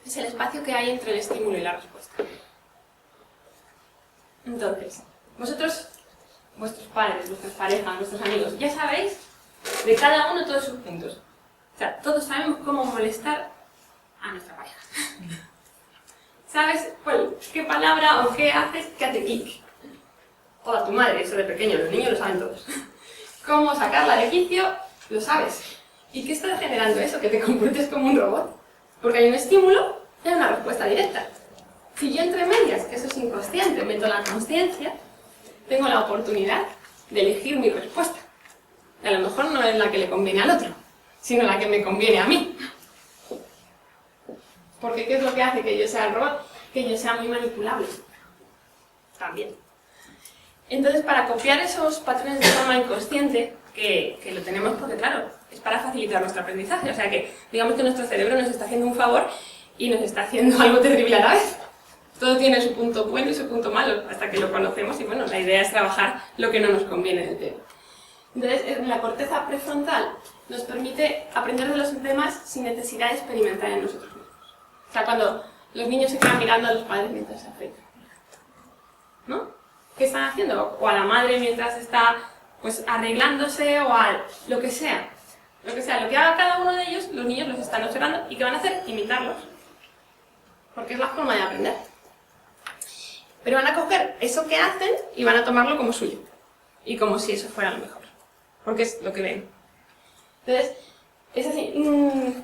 es el espacio que hay entre el estímulo y la respuesta. Entonces, vosotros, vuestros padres, vuestras parejas, vuestros amigos, ya sabéis de cada uno todos sus puntos. O sea, todos sabemos cómo molestar a nuestra pareja. ¿Sabes qué palabra o qué haces que hace clic? O a tu madre, eso de pequeño, los niños lo saben todos. Cómo sacarla de quicio, lo sabes. ¿Y qué está generando eso? Que te comportes como un robot. Porque hay un estímulo y hay una respuesta directa. Si yo entre medias, que eso es inconsciente, meto la consciencia, tengo la oportunidad de elegir mi respuesta. Y a lo mejor no es la que le conviene al otro, sino la que me conviene a mí. Porque ¿qué es lo que hace que yo sea el robot? Que yo sea muy manipulable. También. Entonces, para copiar esos patrones de forma inconsciente, que lo tenemos porque, claro, es para facilitar nuestro aprendizaje. O sea que, digamos que nuestro cerebro nos está haciendo un favor y nos está haciendo algo terrible a la vez. Todo tiene su punto bueno y su punto malo, hasta que lo conocemos y, bueno, la idea es trabajar lo que no nos conviene del tema. Entonces, la corteza prefrontal nos permite aprender de los demás sin necesidad de experimentar en nosotros mismos. O sea, cuando los niños se quedan mirando a los padres mientras se afeitan, ¿no? ¿Qué están haciendo? O a la madre mientras está pues arreglándose o a lo que sea. Lo que haga cada uno de ellos, los niños los están observando y ¿qué van a hacer? Imitarlos. Porque es la forma de aprender. Pero van a coger eso que hacen y van a tomarlo como suyo. Y como si eso fuera lo mejor. Porque es lo que ven. Entonces, esas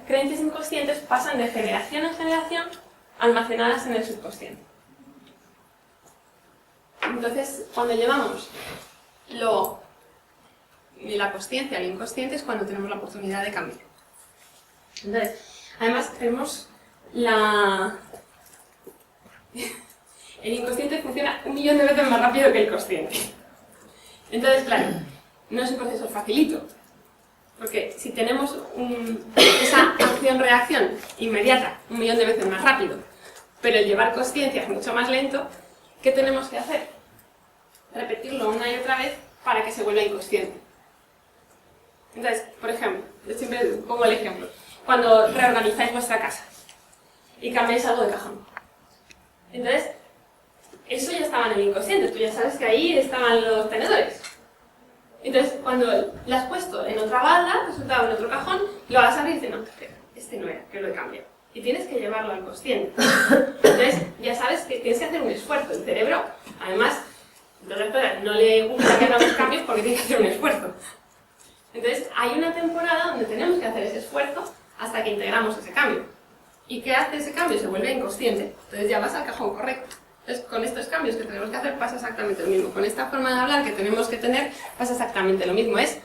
creencias inconscientes pasan de generación en generación almacenadas en el subconsciente. Entonces, cuando llevamos de la consciencia al inconsciente es cuando tenemos la oportunidad de cambiar. Entonces, además tenemos el inconsciente funciona 1.000.000 de veces más rápido que el consciente. Entonces, claro, no es un proceso facilito. Porque si tenemos esa acción-reacción inmediata 1.000.000 de veces más rápido, pero el llevar consciencia es mucho más lento, ¿qué tenemos que hacer? Repetirlo una y otra vez para que se vuelva inconsciente. Entonces, por ejemplo, yo siempre pongo el ejemplo. Cuando reorganizáis vuestra casa y cambiáis algo de cajón. Entonces, eso ya estaba en el inconsciente, tú ya sabes que ahí estaban los tenedores. Entonces, cuando lo has puesto en otra balda, resultaba en otro cajón, lo vas a abrir y dices, no, este no era, que lo he cambiado. Y tienes que llevarlo al consciente. Entonces, ya sabes que tienes que hacer un esfuerzo. El cerebro, además, no le gusta que hagamos cambios porque tiene que hacer un esfuerzo. Entonces, hay una temporada donde tenemos que hacer ese esfuerzo hasta que integramos ese cambio. ¿Y qué hace ese cambio? Se vuelve inconsciente. Entonces ya vas al cajón correcto. Entonces, con estos cambios que tenemos que hacer pasa exactamente lo mismo. Con esta forma de hablar que tenemos que tener pasa exactamente lo mismo. Es,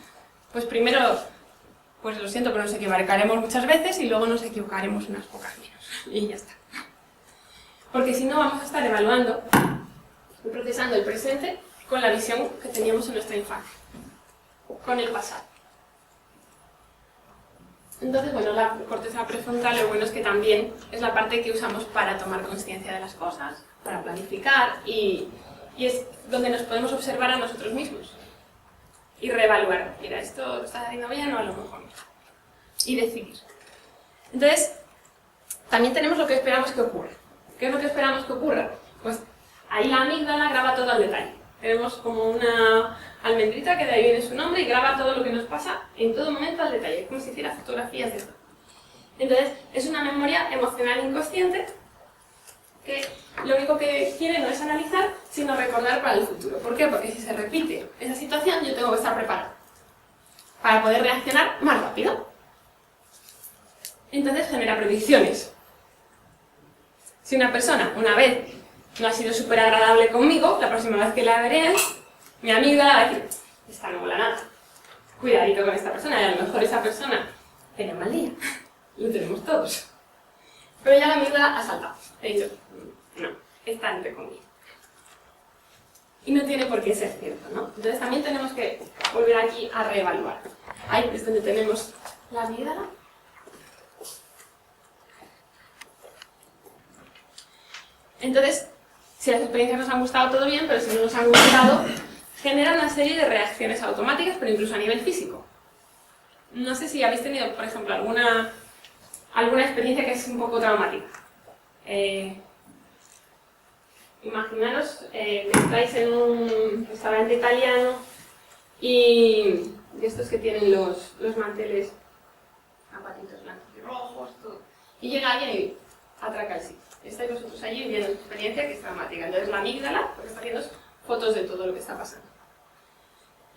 pues primero, pues lo siento, pero nos equivocaremos muchas veces y luego nos equivocaremos unas pocas menos. Y ya está. Porque si no vamos a estar evaluando y procesando el presente con la visión que teníamos en nuestra infancia. con el pasado. Entonces, bueno, la corteza prefrontal lo bueno es que también es la parte que usamos para tomar conciencia de las cosas, para planificar y es donde nos podemos observar a nosotros mismos y reevaluar. Mira, esto lo estás haciendo bien o a lo mejor no. Y decidir. Entonces, también tenemos lo que esperamos que ocurra. ¿Qué es lo que esperamos que ocurra? Pues ahí la amígdala graba todo al detalle. Tenemos como una almendrita que de ahí viene su nombre y graba todo lo que nos pasa en todo momento al detalle, como si hiciera fotografías de todo. Entonces, es una memoria emocional inconsciente que lo único que quiere no es analizar, sino recordar para el futuro. ¿Por qué? Porque si se repite esa situación, yo tengo que estar preparado para poder reaccionar más rápido. Entonces genera predicciones. Si una persona, una vez, no ha sido súper agradable conmigo, la próxima vez que la veré, mi amígdala va a decir, esta no mola nada, cuidadito con esta persona, y a lo mejor esa persona tiene un mal día, lo tenemos todos. Pero ya la amígdala ha saltado, he dicho, no, esta no te conviene. Y no tiene por qué ser cierto, ¿no? Entonces también tenemos que volver aquí a reevaluar. Ahí es donde tenemos la amígdala. Entonces, si las experiencias nos han gustado, todo bien, pero si no nos han gustado, genera una serie de reacciones automáticas, pero incluso a nivel físico. No sé si habéis tenido, por ejemplo, alguna experiencia que es un poco traumática. Imaginaros que estáis en un restaurante italiano y de estos que tienen los manteles zapatitos blancos y rojos, todo. Y llega alguien y atraca el sitio. Estáis vosotros allí viviendo una experiencia que es traumática. Entonces la amígdala lo que está haciendo es fotos de todo lo que está pasando.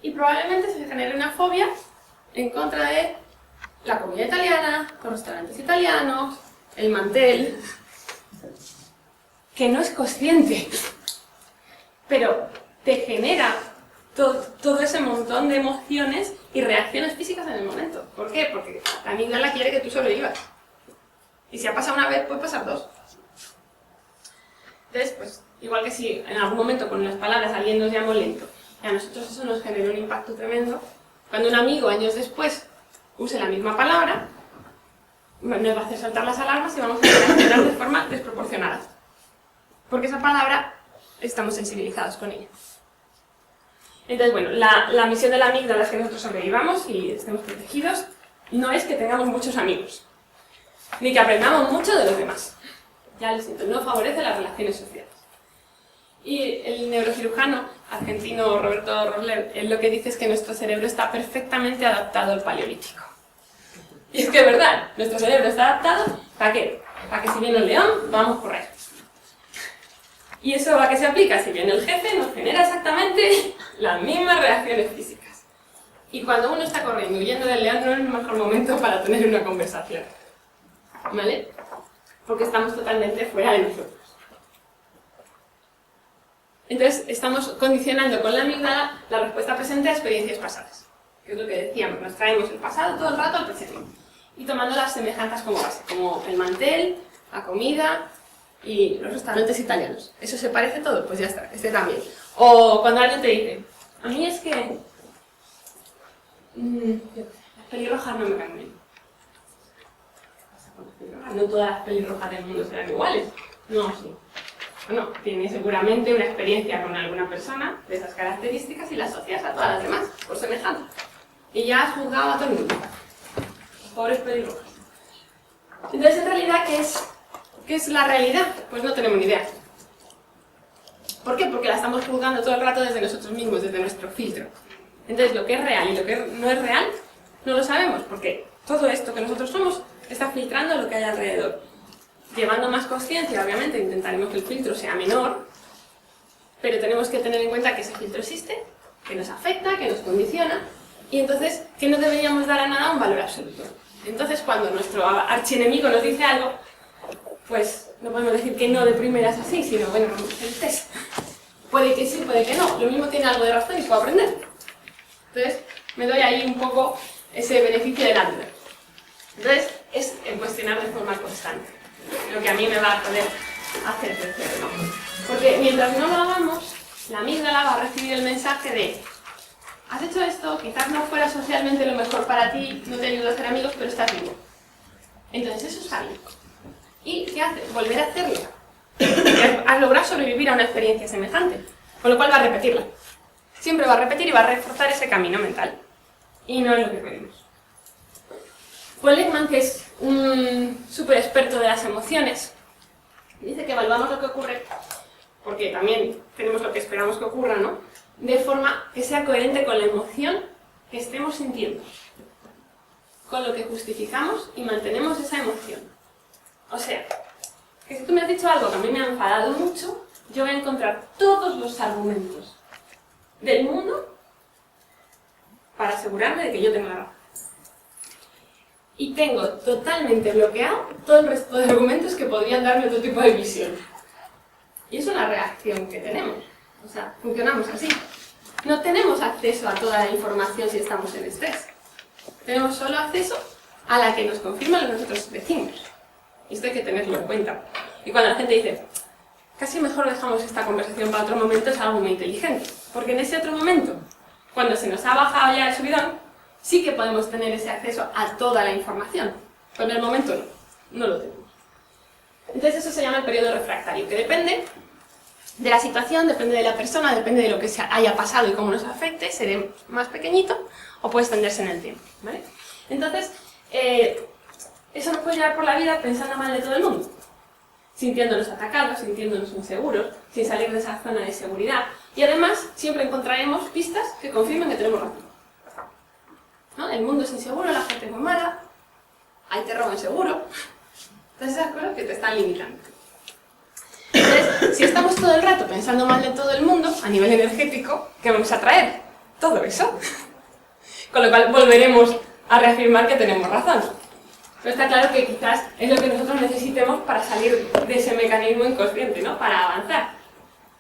Y probablemente se genere una fobia en contra de la comida italiana, los restaurantes italianos, el mantel, que no es consciente, pero te genera todo ese montón de emociones y reacciones físicas en el momento. ¿Por qué? Porque la amígdala quiere que tú sobrevivas. Y si ha pasado una vez, puede pasar dos. Entonces, pues, igual que si en algún momento con las palabras alguien nos llamó lento, y a nosotros eso nos generó un impacto tremendo, cuando un amigo años después use la misma palabra, nos va a hacer saltar las alarmas y vamos a reaccionar de forma desproporcionada. Porque esa palabra estamos sensibilizados con ella. Entonces, bueno, la misión de la amígdala es que nosotros sobrevivamos y estemos protegidos, no es que tengamos muchos amigos, ni que aprendamos mucho de los demás. Ya lo siento, no favorece las relaciones sociales. Y el neurocirujano argentino Roberto Rosler, él lo que dice es que nuestro cerebro está perfectamente adaptado al paleolítico. Y es que es verdad, nuestro cerebro está adaptado, ¿para qué? Para que si viene un león, vamos a correr. ¿Y eso a qué se aplica? Si viene el jefe, nos genera exactamente las mismas reacciones físicas. Y cuando uno está corriendo y huyendo del león, no es el mejor momento para tener una conversación. ¿Vale? Porque estamos totalmente fuera de nosotros. Entonces, estamos condicionando con la amígdala la respuesta presente a experiencias pasadas. Que es lo que decíamos, nos traemos el pasado todo el rato al presente. Y tomando las semejanzas como base, como el mantel, la comida y los restaurantes italianos. ¿Eso se parece todo? Pues ya está, este también. O cuando alguien te dice, a mí es que las pelirrojas no me caen bien. No todas las pelirrojas del mundo serán iguales. No, sí. Bueno, tienes seguramente una experiencia con alguna persona de esas características y la asocias a todas las demás, por semejanza. Y ya has juzgado a todo el mundo. Pobres pelirrojas. Entonces, en realidad, ¿qué es la realidad? Pues no tenemos ni idea. ¿Por qué? Porque la estamos juzgando todo el rato desde nosotros mismos, desde nuestro filtro. Entonces, lo que es real y lo que no es real, no lo sabemos, porque todo esto que nosotros somos está filtrando lo que hay alrededor. Llevando más conciencia, obviamente, intentaremos que el filtro sea menor, pero tenemos que tener en cuenta que ese filtro existe, que nos afecta, que nos condiciona, y entonces que no deberíamos dar a nada un valor absoluto. Entonces, cuando nuestro archienemigo nos dice algo, pues no podemos decir que no de primeras así, sino, bueno, vamos a hacer el test. Puede que sí, puede que no, lo mismo tiene algo de razón y puedo aprender. Entonces, me doy ahí un poco ese beneficio de la duda. Entonces, es el cuestionar de forma constante. Lo que a mí me va a poder hacer crecer, ¿no? Porque mientras no lo hagamos, la amígdala va a recibir el mensaje de has hecho esto, quizás no fuera socialmente lo mejor para ti, no te ayuda a hacer amigos, pero estás vivo. Entonces eso está bien. ¿Y qué haces? Volver a hacerlo. Has logrado sobrevivir a una experiencia semejante, con lo cual va a repetirla. Siempre va a repetir y va a reforzar ese camino mental. Y no es lo que queremos. Paul Ekman, que es un súper experto de las emociones, dice que evaluamos lo que ocurre, porque también tenemos lo que esperamos que ocurra, ¿no? De forma que sea coherente con la emoción que estemos sintiendo, con lo que justificamos y mantenemos esa emoción. O sea, que si tú me has dicho algo que a mí me ha enfadado mucho, yo voy a encontrar todos los argumentos del mundo para asegurarme de que yo tengo la razón. Y tengo totalmente bloqueado todo el resto de argumentos que podrían darme otro tipo de visión. Y es una reacción que tenemos. O sea, funcionamos así. No tenemos acceso a toda la información si estamos en estrés. Tenemos solo acceso a la que nos confirma lo que nosotros decimos. Y esto hay que tenerlo en cuenta. Y cuando la gente dice, casi mejor dejamos esta conversación para otro momento, es algo muy inteligente. Porque en ese otro momento, cuando se nos ha bajado ya el subidón, sí que podemos tener ese acceso a toda la información. Pero en el momento no lo tenemos. Entonces eso se llama el periodo refractario, que depende de la situación, depende de la persona, depende de lo que se haya pasado y cómo nos afecte, será más pequeñito o puede extenderse en el tiempo, ¿vale? Entonces, eso nos puede llevar por la vida pensando mal de todo el mundo, sintiéndonos atacados, sintiéndonos inseguros, sin salir de esa zona de seguridad. Y además, siempre encontraremos pistas que confirmen que tenemos razón, ¿no? El mundo es inseguro, la gente es muy mala, hay te roban seguro. Entonces esas cosas que te están limitando. Entonces, si estamos todo el rato pensando mal de todo el mundo, a nivel energético, ¿qué vamos a traer? Todo eso. Con lo cual volveremos a reafirmar que tenemos razón. Pero está claro que quizás es lo que nosotros necesitemos para salir de ese mecanismo inconsciente, ¿no? Para avanzar.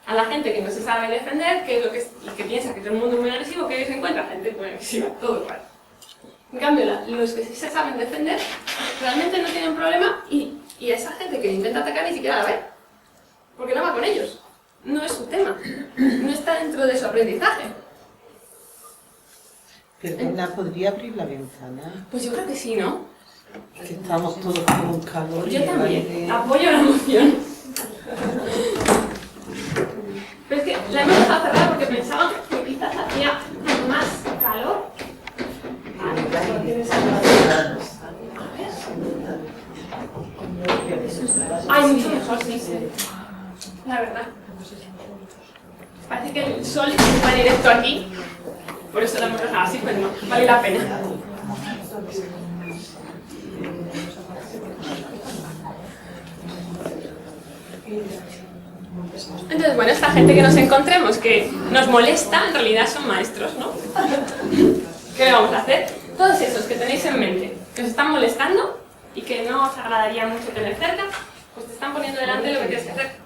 A la gente que no se sabe defender, que es lo que piensa que todo el mundo es muy agresivo, que se encuentra gente muy agresiva, todo igual. En cambio, los que sí se saben defender, realmente no tienen problema y esa gente que intenta atacar ni siquiera la ve. Porque no va con ellos. No es su tema. No está dentro de su aprendizaje. Perdona, ¿podría abrir la ventana? Pues yo creo que sí, ¿no? Que estamos todos con un calor. Yo también. Apoyo la emoción. Pero es que la hemos dejado cerrada porque pensaban que quizás hacía más calor. Ay, mucho mejor, sí. La verdad. Parece que el sol va directo aquí. Por eso lo hemos dejado así, pero no, vale la pena. Entonces, bueno, esta gente que nos encontremos que nos molesta, en realidad son maestros, ¿no? ¿Qué le vamos a hacer? Todos esos que tenéis en mente, que os están molestando y que no os agradaría mucho tener cerca, pues te están poniendo delante lo que tienes que hacer.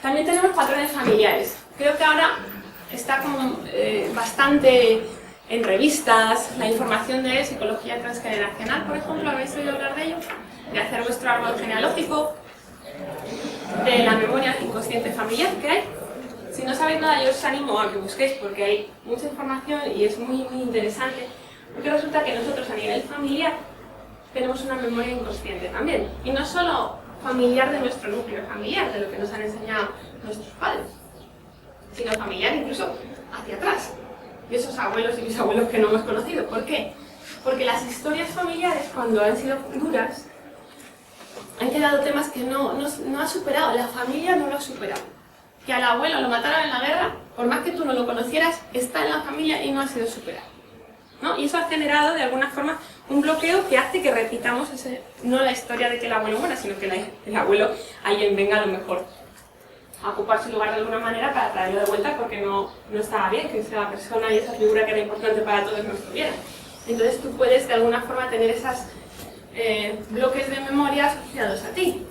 También tenemos patrones familiares. Creo que ahora está como bastante en revistas la información de psicología transgeneracional, por ejemplo, ¿habéis oído hablar de ello? De hacer vuestro árbol genealógico, de la memoria inconsciente familiar que hay. Si no sabéis nada, yo os animo a que busquéis porque hay mucha información y es muy, muy interesante. Porque resulta que nosotros a nivel familiar tenemos una memoria inconsciente también. Y no solo familiar de nuestro núcleo familiar, de lo que nos han enseñado nuestros padres, sino familiar incluso hacia atrás. Y esos abuelos y bisabuelos que no hemos conocido. ¿Por qué? Porque las historias familiares, cuando han sido duras, han quedado temas que no ha superado, la familia no lo ha superado. Que al abuelo lo mataron en la guerra, por más que tú no lo conocieras, está en la familia y no ha sido superado, ¿no? Y eso ha generado de alguna forma un bloqueo que hace que repitamos no la historia de que el abuelo muera, sino que el abuelo, alguien venga a lo mejor a ocupar su lugar de alguna manera para traerlo de vuelta porque no estaba bien que esa persona y esa figura que era importante para todos no estuviera. Entonces tú puedes de alguna forma tener esos bloques de memoria asociados a ti.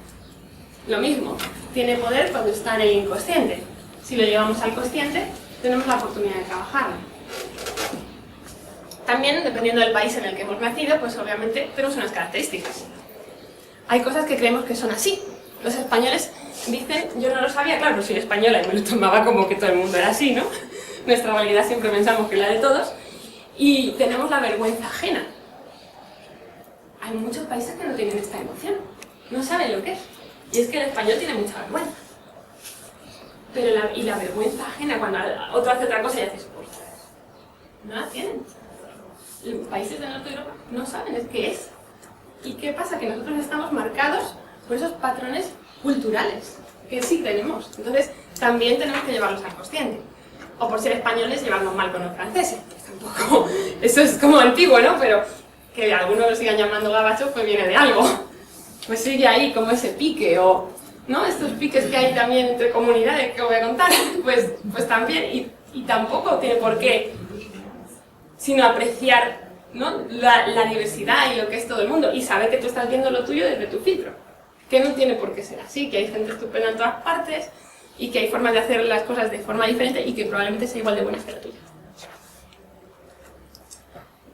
Lo mismo, tiene poder cuando está en el inconsciente. Si lo llevamos al consciente, tenemos la oportunidad de trabajarlo. También, dependiendo del país en el que hemos nacido, pues obviamente tenemos unas características. Hay cosas que creemos que son así. Los españoles dicen, yo no lo sabía, claro, soy española y me lo tomaba como que todo el mundo era así, ¿no? nuestra realidad siempre pensamos que es la de todos, y tenemos la vergüenza ajena. Hay muchos países que no tienen esta emoción, no saben lo que es. Y es que el español tiene mucha vergüenza. Pero la vergüenza ajena, cuando otro hace otra cosa, ya dices, pues, no la tienen. Los países del norte de Europa no saben qué es. ¿Y qué pasa? Que nosotros estamos marcados por esos patrones culturales, que sí tenemos. Entonces, también tenemos que llevarlos al consciente. O por ser españoles, llevarnos mal con los franceses. Tampoco, eso es como antiguo, ¿no? Pero que algunos lo sigan llamando gabachos, pues viene de algo. Pues sigue ahí como ese pique, o ¿no? Estos piques que hay también entre comunidades, que os voy a contar, pues también, y tampoco tiene por qué, sino apreciar, ¿no? la diversidad y lo que es todo el mundo, y saber que tú estás viendo lo tuyo desde tu filtro, que no tiene por qué ser así, que hay gente estupenda en todas partes, y que hay formas de hacer las cosas de forma diferente, y que probablemente sea igual de buena que la tuya.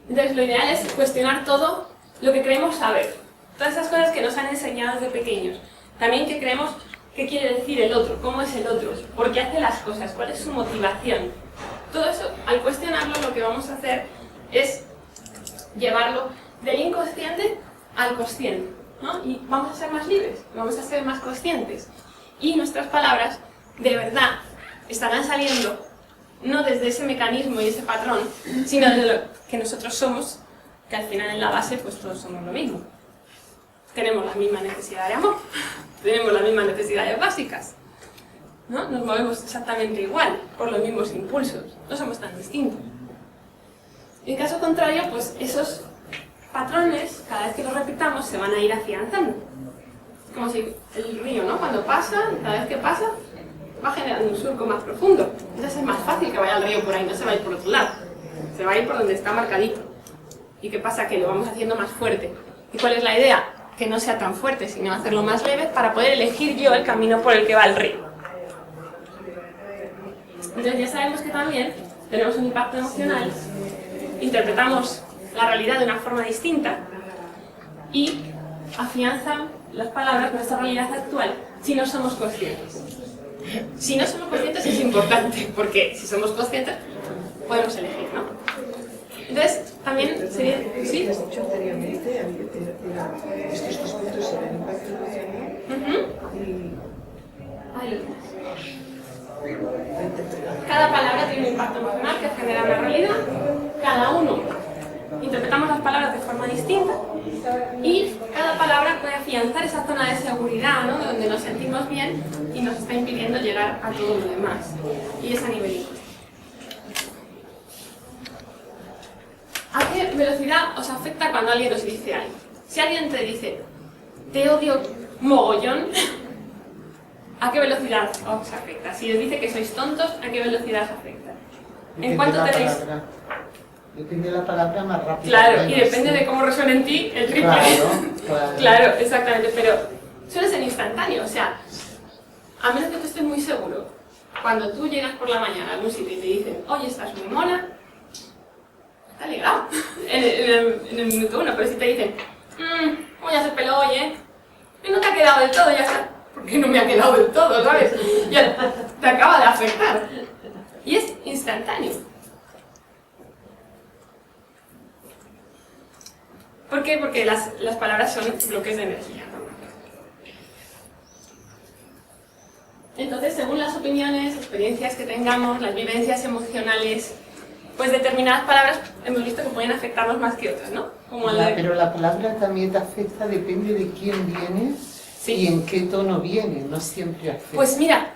Entonces lo ideal es cuestionar todo lo que creemos saber, todas esas cosas que nos han enseñado desde pequeños, también que creemos qué quiere decir el otro, cómo es el otro, por qué hace las cosas, cuál es su motivación. Todo eso, al cuestionarlo, lo que vamos a hacer es llevarlo del inconsciente al consciente, ¿no? Y vamos a ser más libres, vamos a ser más conscientes, y nuestras palabras de verdad estarán saliendo no desde ese mecanismo y ese patrón, sino de lo que nosotros somos, que al final en la base pues todos somos lo mismo. Tenemos la misma necesidad de amor, tenemos las mismas necesidades básicas, ¿no? Nos movemos exactamente igual, por los mismos impulsos, no somos tan distintos. En caso contrario, pues esos patrones, cada vez que los repitamos, se van a ir afianzando. Como si el río, ¿no? Cuando pasa, cada vez que pasa, va generando un surco más profundo. Entonces es más fácil que vaya el río por ahí, no se va a ir por otro lado. Se va a ir por donde está marcadito. ¿Y qué pasa? Que lo vamos haciendo más fuerte. ¿Y cuál es la idea? Que no sea tan fuerte, sino hacerlo más leve para poder elegir yo el camino por el que va el río. Entonces ya sabemos que también tenemos un impacto emocional, interpretamos la realidad de una forma distinta y afianzan las palabras nuestra realidad actual si no somos conscientes. Si no somos conscientes es importante, porque si somos conscientes podemos elegir, ¿no? Entonces, también sería... ¿Sí? Has dicho anteriormente, estos dos puntos eran impacto emocional Cada palabra tiene un impacto emocional que genera una realidad. Cada uno interpretamos las palabras de forma distinta y cada palabra puede afianzar esa zona de seguridad, ¿no? Donde nos sentimos bien y nos está impidiendo llegar a todo lo demás. Y es a nivel inconsciente. ¿A qué velocidad os afecta cuando alguien os dice algo? Si alguien te dice, te odio mogollón, ¿a qué velocidad os afecta? Si os dice que sois tontos, ¿a qué velocidad os afecta? ¿En cuánto tenéis? Depende de la palabra más rápido. Claro, y depende de cómo resuene en ti el triple. Claro, exactamente, pero suele ser instantáneo, o sea, a menos que tú estés muy seguro, cuando tú llegas por la mañana a algún sitio y te dicen, oye, estás muy mona, está alegrado en el minuto uno, pero si te dicen, ¿cómo ya se peló hoy, y no te ha quedado del todo, ya está, porque no me ha quedado del todo, ¿sabes? Ya te acaba de afectar. Y es instantáneo. ¿Por qué? Porque las palabras son bloques de energía, ¿no? Entonces, según las opiniones, experiencias que tengamos, las vivencias emocionales, pues determinadas palabras hemos visto que pueden afectarnos más que otras, ¿no? Como Pero la palabra también te afecta, depende de quién viene y en qué tono viene, no siempre afecta. Pues mira,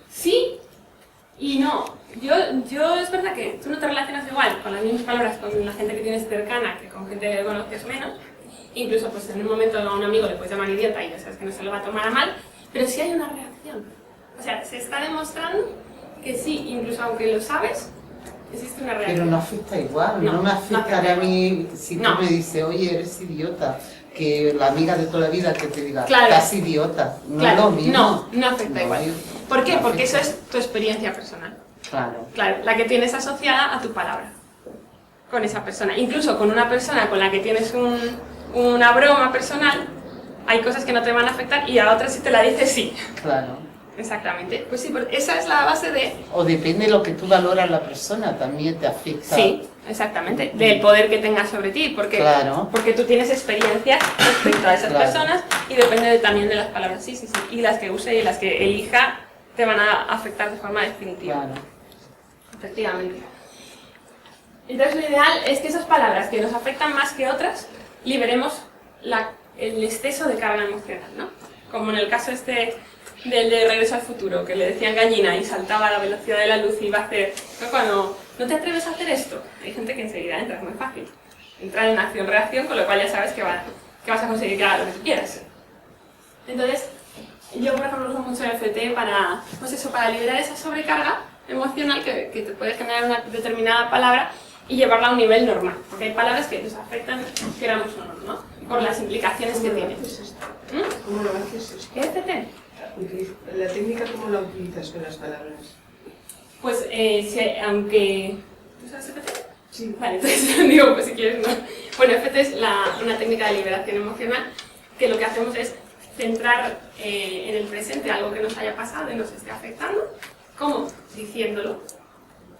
sí y no. Yo es verdad que tú no te relacionas igual con las mismas palabras con la gente que tienes cercana que con gente que conoces menos. Incluso pues en un momento a un amigo le puedes llamar idiota y ya sabes que no se lo va a tomar a mal, pero sí hay una reacción. O sea, se está demostrando que sí, incluso aunque lo sabes, existe una reacción. Pero no afecta igual, no me afectará a mí si tú me dices, oye, eres idiota, que la amiga de toda la vida que te diga, estás idiota, no es lo mismo. No afecta igual. ¿Por qué? Porque eso es tu experiencia personal. Claro, la que tienes asociada a tu palabra, con esa persona. Incluso con una persona con la que tienes una broma personal, hay cosas que no te van a afectar y a otras si te la dices sí. Claro. Exactamente. Pues sí, esa es la base de... O depende de lo que tú valoras a la persona, también te afecta. Sí, exactamente. Del poder que tenga sobre ti, porque, claro. porque tú tienes experiencias respecto a esas personas y depende también de las palabras. Sí, sí, sí. Y las que use y las que elija te van a afectar de forma definitiva. Claro. Efectivamente. Entonces lo ideal es que esas palabras que nos afectan más que otras, liberemos el exceso de carga emocional, ¿no? Como en el caso este del de Regreso al Futuro, que le decían gallina y saltaba a la velocidad de la luz y iba a hacer... ¿no? Cuando no te atreves a hacer esto, hay gente que enseguida entra, es muy fácil. Entrar en acción-reacción, con lo cual ya sabes que vas a conseguir que haga lo que tú quieras. Entonces, yo por ejemplo uso mucho el FT para, pues eso, para liberar esa sobrecarga emocional que te puede generar una determinada palabra y llevarla a un nivel normal. Porque hay palabras que nos afectan, queramos o no, ¿no? Por las implicaciones que tienen. ¿Cómo lo haces esto? ¿Qué es FT? ¿La técnica cómo la utilizas con las palabras? Pues, aunque... ¿Tú sabes FT? Sí. Vale, entonces digo, pues si quieres, no. Bueno, FT es una técnica de liberación emocional que lo que hacemos es centrar en el presente algo que nos haya pasado y nos esté afectando. ¿Cómo? Diciéndolo,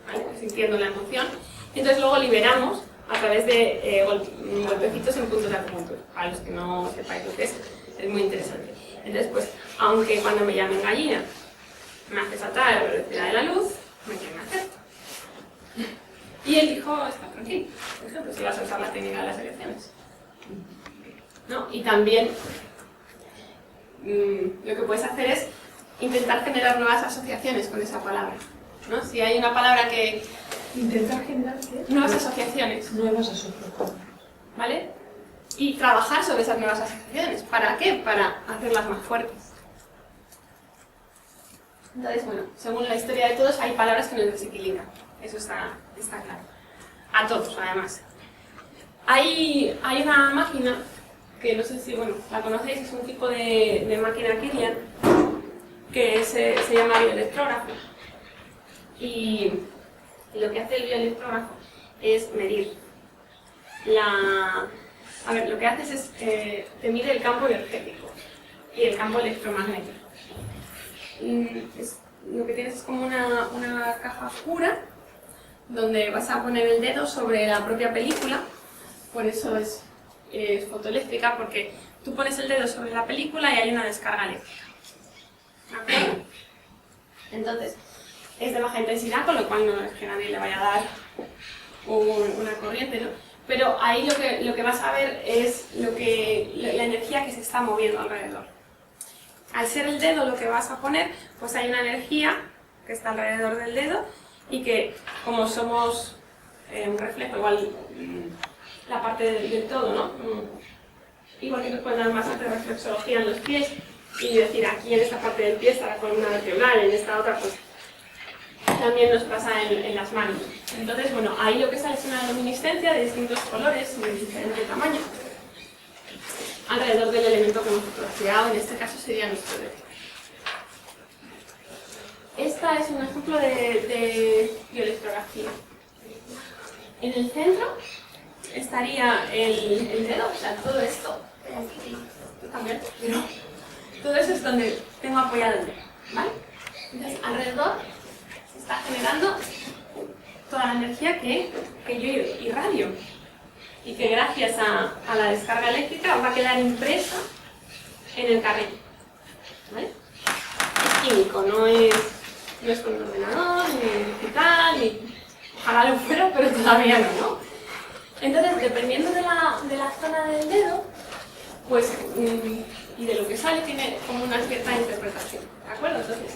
¿vale? Sintiendo la emoción. Y entonces luego liberamos a través de golpecitos en puntos de acupuntura. Para los que no sepáis lo que es muy interesante. Entonces, pues, aunque cuando me llamen gallina me hace saltar a la velocidad de la luz, me quieren hacer. Y elijo estar tranquilo, por ejemplo, si vas a usar la técnica de las elecciones. ¿No? Y también lo que puedes hacer es intentar generar nuevas asociaciones con esa palabra, ¿no? Si hay una palabra que... ¿Intentar generar qué? Nuevas asociaciones. Nuevas asociaciones. ¿Vale? Y trabajar sobre esas nuevas asociaciones. ¿Para qué? Para hacerlas más fuertes. Entonces, bueno, según la historia de todos, hay palabras que nos desequilibran. Eso está claro. A todos, además. Hay una máquina que no sé si, bueno, la conocéis, es un tipo de máquina Kirlian que se llama bioelectrógrafo. Y lo que hace el bioelectrógrafo es medir a ver, lo que haces es, te mide el campo energético y el campo electromagnético. Lo que tienes es como una caja oscura donde vas a poner el dedo sobre la propia película, por eso es fotoeléctrica, porque tú pones el dedo sobre la película y hay una descarga eléctrica. ¿De acuerdo? Entonces, es de baja intensidad, con lo cual no es que nadie le vaya a dar una corriente, ¿no? Pero ahí lo que vas a ver es la energía que se está moviendo alrededor. Al ser el dedo lo que vas a poner, pues hay una energía que está alrededor del dedo y que, como somos un reflejo, igual la parte del todo, ¿no? Igual que nos pueden dar más alta reflexología en los pies y decir aquí en esta parte del pie está la columna vertebral, en esta otra pues también nos pasa en las manos. Entonces, bueno, ahí lo que sale es una luminiscencia de distintos colores y de diferente tamaño alrededor del elemento que hemos fotografiado, en este caso sería nuestro dedo. Esta es un ejemplo de bioelectrografía. En el centro estaría el dedo, o sea, todo esto, también, pero todo eso es donde tengo apoyado el dedo, ¿vale? Entonces, alrededor se está generando toda la energía que yo irradio y que gracias a la descarga eléctrica va a quedar impresa en el cabello, ¿vale? Es químico, no es con un ordenador, ni digital, ni... Ojalá lo fuera, pero todavía no. Entonces, dependiendo de la zona del dedo, pues, y de lo que sale, tiene como una cierta interpretación, ¿de acuerdo? Entonces,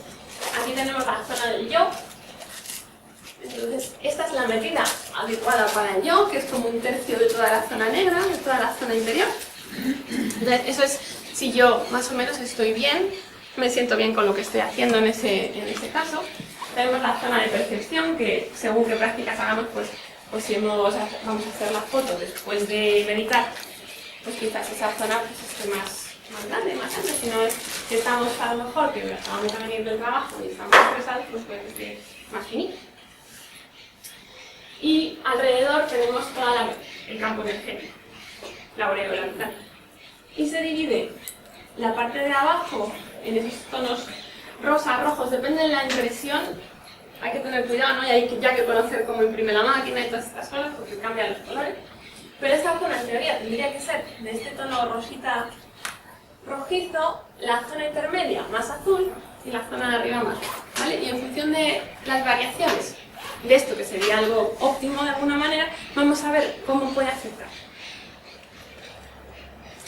aquí tenemos la zona del yo. Entonces, esta es la medida adecuada para el yo, que es como un tercio de toda la zona negra, de toda la zona interior. Entonces, eso es si yo más o menos estoy bien, me siento bien con lo que estoy haciendo en ese caso. Tenemos la zona de percepción, que según qué prácticas hagamos, pues si vamos a hacer la foto después de meditar, pues quizás esa zona pues, esté más grande, más ancha. Si estamos a lo mejor, que acabamos de venir del trabajo y estamos estresados, pues puede ser más finito. Y alrededor tenemos todo el campo energético, la aureola vital. Y se divide la parte de abajo en esos tonos rosas, rojos, depende de la impresión. Hay que tener cuidado, ¿no? Y hay ya que conocer cómo imprime la máquina y todas estas cosas, porque cambian los colores. Pero esta zona, en teoría, tendría que ser de este tono rosita rojizo, la zona intermedia más azul y la zona de arriba más roja, ¿vale? Y en función de las variaciones de esto, que sería algo óptimo de alguna manera, vamos a ver cómo puede afectar.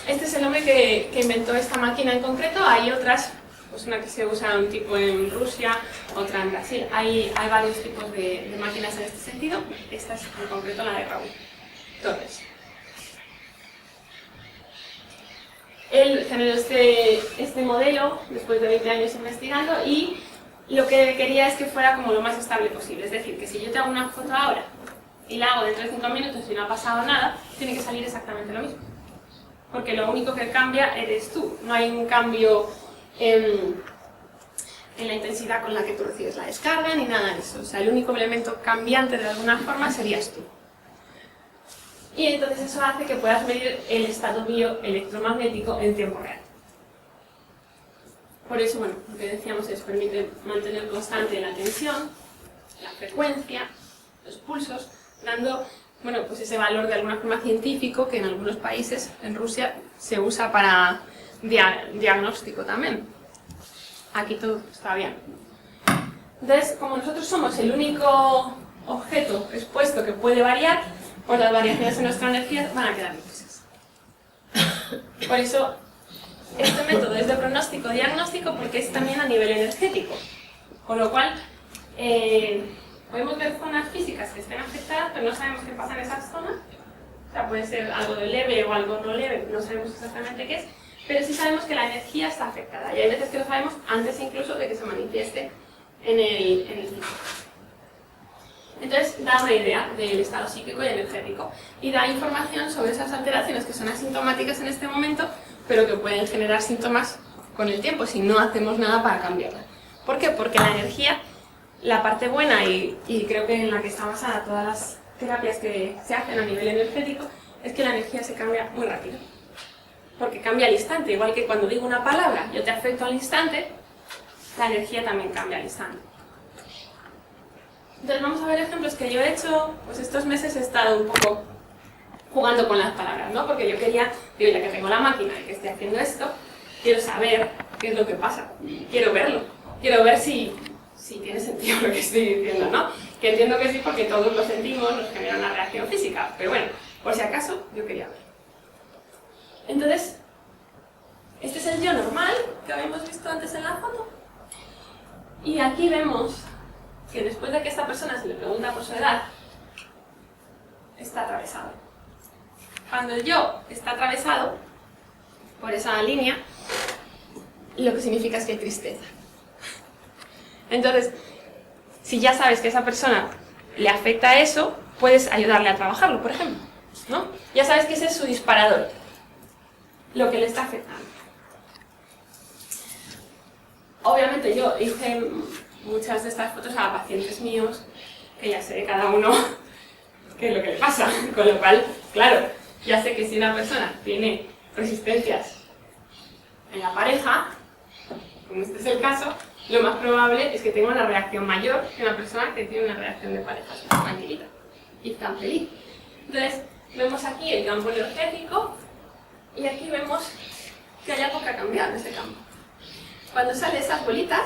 Este es el hombre que inventó esta máquina en concreto. Hay otras, pues una que se usa un tipo en Rusia, otra en Brasil. Hay varios tipos de máquinas en este sentido. Esta es en concreto la de Raúl Torres. Él generó este modelo después de 20 años investigando y lo que quería es que fuera como lo más estable posible. Es decir, que si yo te hago una foto ahora y la hago dentro de 5 minutos y no ha pasado nada, tiene que salir exactamente lo mismo. Porque lo único que cambia eres tú. No hay un cambio en la intensidad con la que tú recibes la descarga ni nada de eso. O sea, el único elemento cambiante de alguna forma serías tú. Y entonces eso hace que puedas medir el estado bioelectromagnético en tiempo real. Por eso, bueno, lo que decíamos es permite mantener constante la tensión, la frecuencia, los pulsos, dando, bueno, pues ese valor de alguna forma científico que en algunos países, en Rusia, se usa para diagnóstico también. Aquí todo está bien. Entonces, como nosotros somos el único objeto expuesto que puede variar, pues las variaciones en nuestra energía van a quedar impresas. Por eso, este método es de pronóstico-diagnóstico porque es también a nivel energético. Con lo cual, podemos ver zonas físicas que estén afectadas, pero no sabemos qué pasa en esas zonas. O sea, puede ser algo de leve o algo no leve, no sabemos exactamente qué es, pero sí sabemos que la energía está afectada. Y hay veces que lo sabemos antes incluso de que se manifieste en el físico. Entonces da una idea del estado psíquico y energético y da información sobre esas alteraciones que son asintomáticas en este momento, pero que pueden generar síntomas con el tiempo si no hacemos nada para cambiarla. ¿Por qué? Porque la energía, la parte buena y creo que en la que está basada todas las terapias que se hacen a nivel energético, es que la energía se cambia muy rápido. Porque cambia al instante, igual que cuando digo una palabra, yo te afecto al instante, la energía también cambia al instante. Entonces vamos a ver ejemplos que yo he hecho, pues estos meses he estado un poco jugando con las palabras, ¿no? Porque yo quería, digo, ya que tengo la máquina y que estoy haciendo esto, quiero saber qué es lo que pasa, quiero verlo, quiero ver si tiene sentido lo que estoy diciendo, ¿no? Que entiendo que sí porque todos lo sentimos, nos genera una reacción física, pero bueno, por si acaso, yo quería ver. Entonces, este es el yo normal que habíamos visto antes en la foto, y aquí vemos que después de que esta persona se le pregunta por su edad, está atravesado. Cuando el yo está atravesado por esa línea, lo que significa es que hay tristeza. Entonces, si ya sabes que a esa persona le afecta eso, puedes ayudarle a trabajarlo, por ejemplo, ¿no? Ya sabes que ese es su disparador, lo que le está afectando. Obviamente yo hice muchas de estas fotos a pacientes míos, que ya sé de cada uno qué es lo que le pasa, con lo cual, claro, ya sé que si una persona tiene resistencias en la pareja, como este es el caso, lo más probable es que tenga una reacción mayor que una persona que tiene una reacción de pareja súper tranquilita y tan feliz. Entonces, vemos aquí el campo energético y aquí vemos que hay algo que ha cambiado en ese campo. Cuando salen esas bolitas,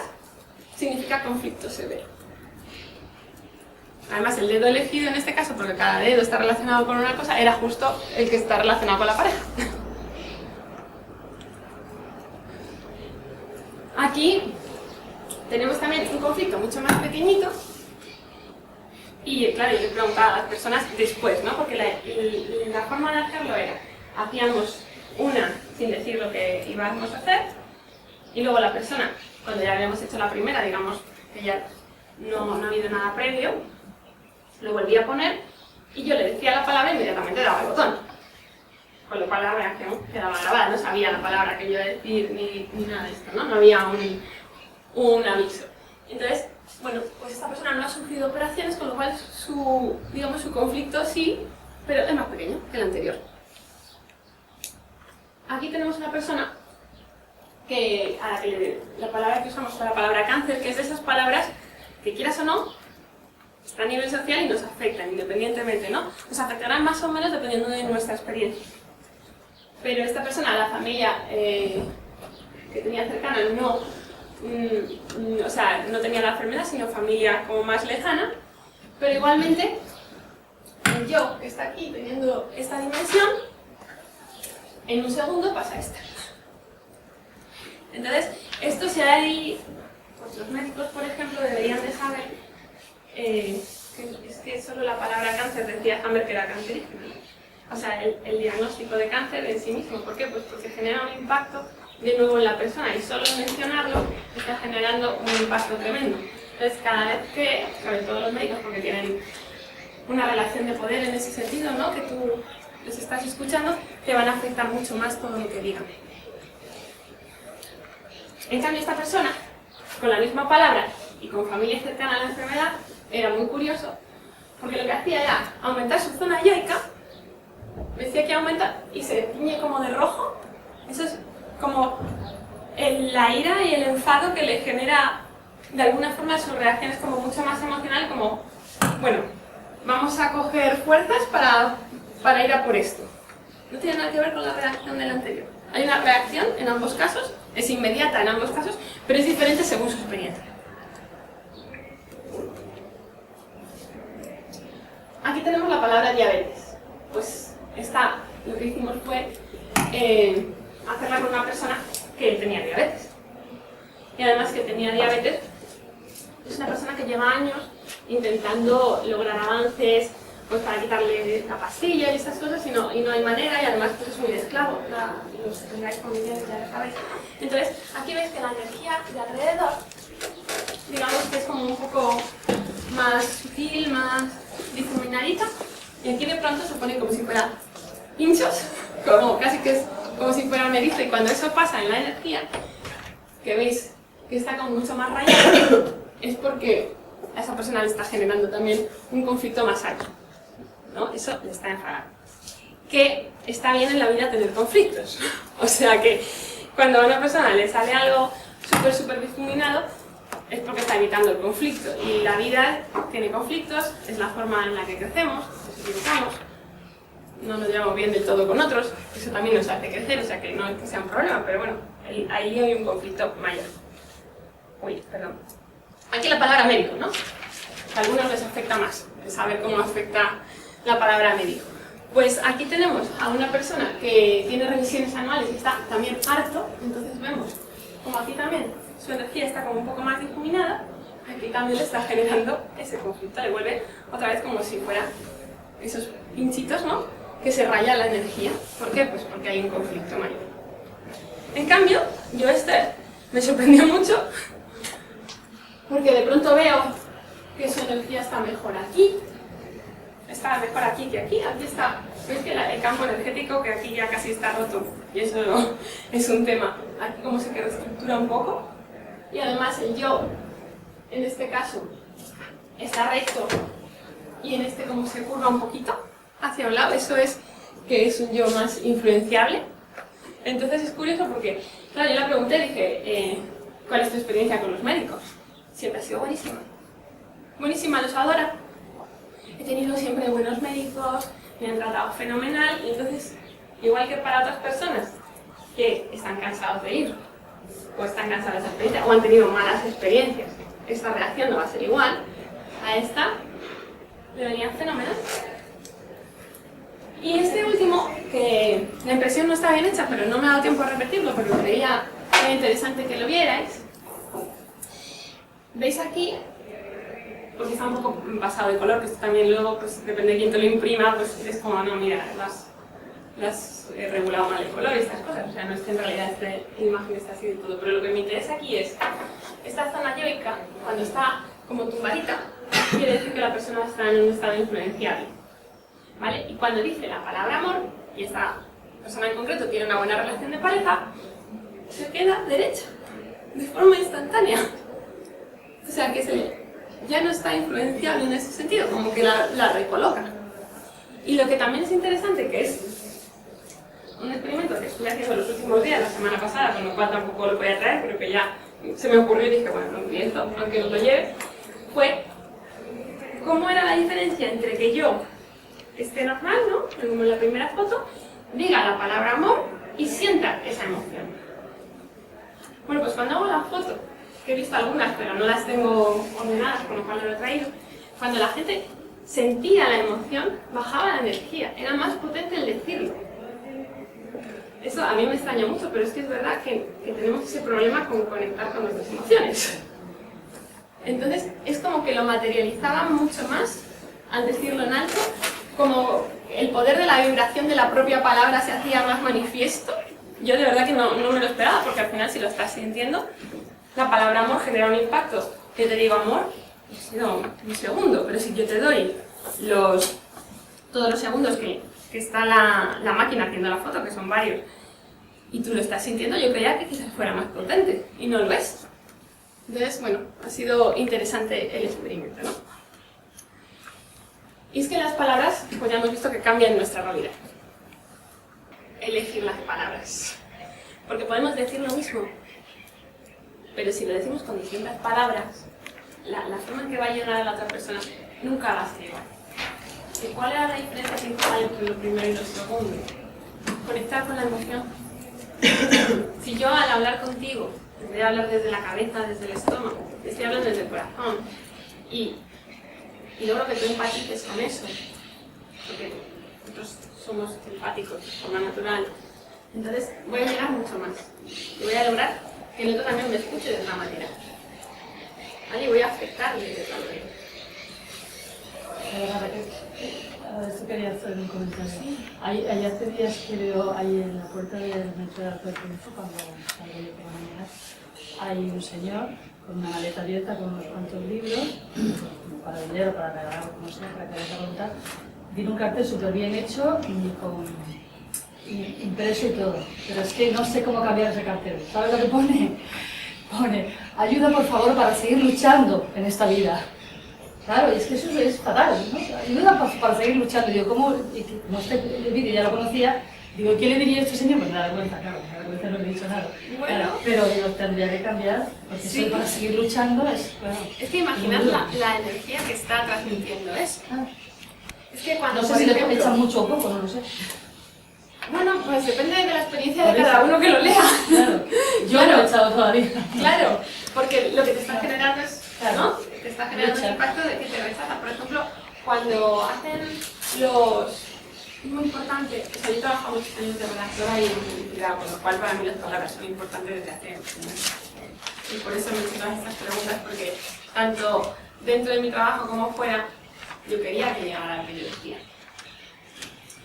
significa conflicto severo. Además, el dedo elegido en este caso, porque cada dedo está relacionado con una cosa, era justo el que está relacionado con la pareja. Aquí tenemos también un conflicto mucho más pequeñito y, claro, yo le preguntaba a las personas después, ¿no? Porque la forma de hacerlo era, hacíamos una sin decir lo que íbamos a hacer y luego la persona, cuando ya habíamos hecho la primera, digamos que ya no ha habido nada previo, lo volvía a poner y yo le decía la palabra y inmediatamente daba el botón. Con lo cual la reacción quedaba grabada, no sabía la palabra que yo iba a decir ni nada de esto, ¿no? No había un aviso. Entonces, bueno, pues esta persona no ha sufrido operaciones, con lo cual su conflicto sí, pero es más pequeño que el anterior. Aquí tenemos una persona la palabra que usamos para la palabra cáncer, que es de esas palabras que quieras o no, está a nivel social y nos afectan independientemente, ¿no? Nos afectarán más o menos dependiendo de nuestra experiencia. Pero esta persona, la familia que tenía cercana, o sea, no tenía la enfermedad, sino familia como más lejana, pero igualmente el yo que está aquí teniendo esta dimensión, en un segundo pasa esta. Entonces, esto si hay, pues los médicos, por ejemplo, deberían de saber que es que solo la palabra cáncer decía Hammer que era cancerígena. O sea, el diagnóstico de cáncer en sí mismo. ¿Por qué? Pues porque genera un impacto de nuevo en la persona y solo mencionarlo está generando un impacto tremendo. Entonces, cada vez que, sobre todo los médicos, porque tienen una relación de poder en ese sentido, ¿no? Que tú les estás escuchando, te van a afectar mucho más todo lo que digan. En cambio, esta persona, con la misma palabra y con familia cercana a la enfermedad, era muy curioso, porque lo que hacía era aumentar su zona yoica, decía que aumenta y se tiñe como de rojo. Eso es como la ira y el enfado que le genera de alguna forma su reacción es como mucho más emocional, como, bueno, vamos a coger fuerzas para ir a por esto. No tiene nada que ver con la reacción del anterior. Hay una reacción en ambos casos, es inmediata en ambos casos, pero es diferente según su experiencia. Aquí tenemos la palabra diabetes. Pues lo que hicimos fue hacerla con una persona que tenía diabetes. Y además que tenía diabetes, es una persona que lleva años intentando lograr avances pues para quitarle la pastilla y estas cosas y no hay manera, y además pues es muy esclavo, los que tengáis familiares ya lo sabéis. Entonces aquí veis que la energía de alrededor, digamos que es como un poco más sutil, más difuminadita, y aquí de pronto se pone como si fuera hinchos, como casi que es como si fuera merizo, y cuando eso pasa en la energía, que veis que está como mucho más rayada, es porque a esa persona le está generando también un conflicto más alto, ¿no? Eso le está enfadando. Que está bien en la vida tener conflictos, o sea que cuando a una persona le sale algo súper difuminado, es porque está evitando el conflicto, y la vida tiene conflictos, es la forma en la que crecemos, nos equivocamos, no nos llevamos bien del todo con otros, eso también nos hace crecer, o sea que no es que sea un problema, pero bueno, ahí hay un conflicto mayor. Uy, perdón. Aquí la palabra médico, ¿no? A algunos les afecta más, saber cómo afecta la palabra médico. Pues aquí tenemos a una persona que tiene revisiones anuales y está también harto, entonces vemos como aquí también su energía está como un poco más difuminada, aquí también le está generando ese conflicto, le vuelve otra vez como si fuera esos pinchitos, ¿no? Que se raya la energía. ¿Por qué? Pues porque hay un conflicto mayor. En cambio, yo me sorprendió mucho, porque de pronto veo que su energía está mejor aquí, está mejor aquí que aquí, aquí está, veis que el campo energético que aquí ya casi está roto, y eso es un tema, aquí como se que reestructura un poco, y además el yo, en este caso, está recto, y en este como se curva un poquito hacia un lado, eso es que es un yo más influenciable. Entonces es curioso porque, claro, yo le pregunté, dije, ¿cuál es tu experiencia con los médicos? Siempre ha sido buenísima. Buenísima, los adoro. He tenido siempre buenos médicos, me han tratado fenomenal, y entonces, igual que para otras personas que están cansados de ir, o están cansados de esa experiencia, o han tenido malas experiencias, esta reacción no va a ser igual, a esta le venían fenomenal. Y este último, que la impresión no está bien hecha, pero no me ha dado tiempo a repetirlo, pero creía que era interesante que lo vierais. ¿Veis aquí? Porque está un poco pasado de color, que esto también luego, pues depende de quién te lo imprima, pues es como, no, mira, las he regulado mal el color y estas cosas, o sea, no es que en realidad esta imagen está así de todo, pero lo que me interesa aquí es, esta zona yoica, cuando está como tumbadita, quiere decir que la persona está en un estado influenciable, ¿vale? Y cuando dice la palabra amor, y esta persona en concreto tiene una buena relación de pareja, se queda derecha, de forma instantánea. O sea, que ya no está influenciable en ese sentido, como que la recoloca. Y lo que también es interesante, que es un experimento que estuve haciendo los últimos días, la semana pasada, con lo cual tampoco lo podía traer, pero que ya se me ocurrió y dije, bueno, no miento, aunque no lo lleve, fue cómo era la diferencia entre que yo esté normal, ¿no? Como en la primera foto, diga la palabra amor y sienta esa emoción. Bueno, pues cuando hago la foto, que he visto algunas, pero no las tengo ordenadas, con lo cual no lo he traído, cuando la gente sentía la emoción, bajaba la energía, era más potente el decirlo. Eso a mí me extraña mucho, pero es que es verdad que tenemos ese problema con conectar con nuestras emociones. Entonces, es como que lo materializaba mucho más al decirlo en alto, como el poder de la vibración de la propia palabra se hacía más manifiesto. Yo de verdad que no me lo esperaba, porque al final si lo estás sintiendo, la palabra amor genera un impacto. Yo te digo amor, ha sido un segundo, pero si yo te doy todos los segundos que está la máquina haciendo la foto, que son varios, y tú lo estás sintiendo, yo creía que quizás fuera más potente, y no lo es. Entonces, bueno, ha sido interesante el experimento, ¿no? Y es que las palabras, pues ya hemos visto que cambian nuestra realidad. Elegir las palabras. Porque podemos decir lo mismo, pero si lo decimos con distintas palabras, la forma en que va a llegar a la otra persona nunca va a ser igual. ¿Y cuál era la diferencia principal entre lo primero y lo segundo? Conectar con la emoción. Si yo al hablar contigo, en vez de hablar desde la cabeza, desde el estómago, estoy hablando desde el corazón, y logro que tú empatices con eso, porque nosotros somos empáticos de forma natural, entonces voy a llegar mucho más. Y voy a lograr que el otro también me escuche de otra manera. ¿Vale? Y voy a afectarle de otra manera. A ver si quería hacer un comentario. Hay hace días que veo ahí en la puerta del metro de Alto Triunfo, cuando salgo yo por la mañana, hay un señor con una maleta abierta con unos cuantos libros, para vender o para regalar o como sea, para que haya voluntad. Tiene un cartel súper bien hecho y con impreso y todo, pero es que no sé cómo cambiar ese cartel. ¿Sabes lo que pone? Pone, ayuda por favor para seguir luchando en esta vida. Claro, y es que eso es fatal, ¿no? Ayuda para seguir luchando. Digo, ¿cómo? No sé, el vídeo ya lo conocía. Digo, ¿qué le diría a este señor? Pues me da vergüenza, claro, me da vergüenza, no le he dicho nada. Bueno, claro, pero digo, tendría que cambiar, porque sí, para seguir luchando es... Bueno, es que imaginad la energía que está transmitiendo eso. Es que cuando, no sé por si ejemplo, le echan mucho o poco, no lo sé. Bueno, pues depende de la experiencia de cada uno que lo lea. Claro, yo no lo he echado todavía. Claro, porque lo que te está generando es, Claro. ¿no? Te está generando el impacto de que te rechaza. Por ejemplo, cuando hacen los... Es muy importante, o sea, yo trabajo muchos años de redactora y en publicidad, con lo cual para mí las palabras son importantes desde hace mucho. Y por eso me hice todas estas preguntas, porque tanto dentro de mi trabajo como fuera, yo quería que llegara lo que yo decía.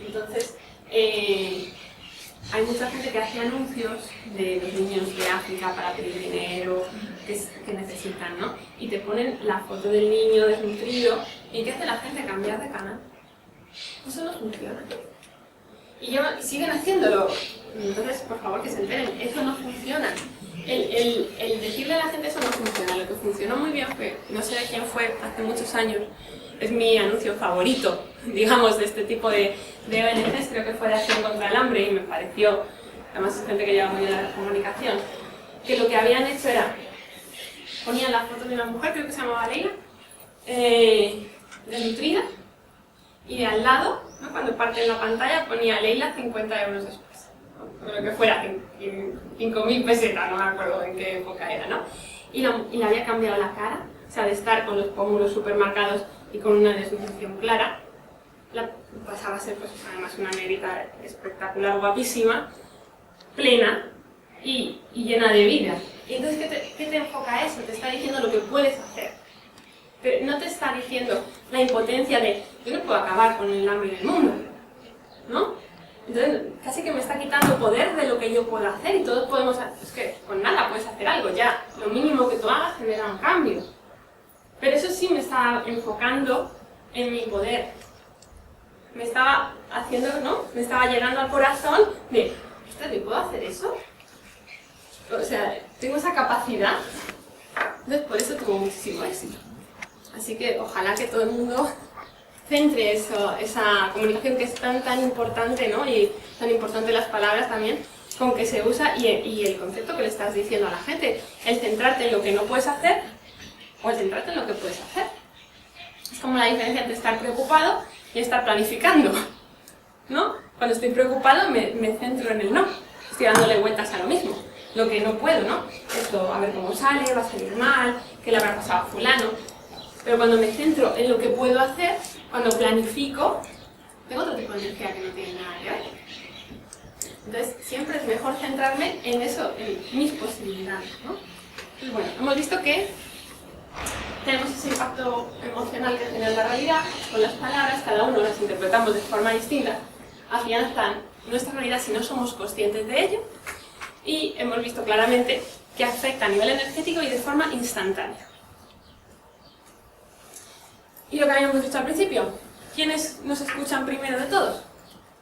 Entonces, hay mucha gente que hace anuncios de los niños de África para pedir dinero que necesitan, ¿no? Y te ponen la foto del niño desnutrido. ¿Y qué hace la gente? Cambiar de canal. Eso no funciona. Y siguen haciéndolo. Entonces, por favor, que se enteren. Eso no funciona. El decirle a la gente eso no funciona. Lo que funcionó muy bien fue, no sé de quién fue, hace muchos años, es mi anuncio favorito, digamos, de este tipo de ONGs, creo que fue de Acción contra el Hambre, y me pareció, además es gente que lleva muy bien la comunicación, que lo que habían hecho era, ponían la foto de una mujer, creo que se llamaba Leila, desnutrida, y al lado, ¿no? Cuando parten la pantalla, ponía Leila 50 euros después, ¿no? Lo que fuera, 5.000 pesetas, no me acuerdo en qué época era, ¿no? Y le había cambiado la cara, o sea, de estar con los pómulos supermarcados y con una desnutrición clara, pasaba a ser, pues, además una negrita espectacular, guapísima, plena y llena de vida. Y entonces, ¿qué te enfoca eso? Te está diciendo lo que puedes hacer. Pero no te está diciendo la impotencia de yo no puedo acabar con el hambre del mundo, ¿no? Entonces, casi que me está quitando poder de lo que yo puedo hacer, y todos podemos hacer, es que con nada puedes hacer algo, ya lo mínimo que tú hagas genera un cambio. Pero eso sí me está enfocando en mi poder. Me estaba haciendo, ¿no? Me estaba llegando al corazón de, ¿yo puedo hacer eso? O sea, tengo esa capacidad. Entonces, por eso tuvo muchísimo éxito. Así que ojalá que todo el mundo centre esa comunicación que es tan importante, ¿no? Y tan importante las palabras también, con que se usa y el concepto que le estás diciendo a la gente, el centrarte en lo que no puedes hacer o el centrarte en lo que puedes hacer. Es como la diferencia entre estar preocupado y estar planificando, ¿no? Cuando estoy preocupado me centro en el no, estoy dándole vueltas a lo mismo, lo que no puedo, ¿no? Esto, a ver cómo sale, va a salir mal, qué le habrá pasado a fulano. Pero cuando me centro en lo que puedo hacer, cuando planifico, tengo otro tipo de energía que no tiene nada que ver. Entonces, siempre es mejor centrarme en eso, en mis posibilidades, ¿no? Y bueno, hemos visto que tenemos ese impacto emocional que genera la realidad con las palabras, cada uno las interpretamos de forma distinta, afianzan nuestra realidad si no somos conscientes de ello, y hemos visto claramente que afecta a nivel energético y de forma instantánea. Y lo que habíamos dicho al principio, ¿quiénes nos escuchan primero de todos?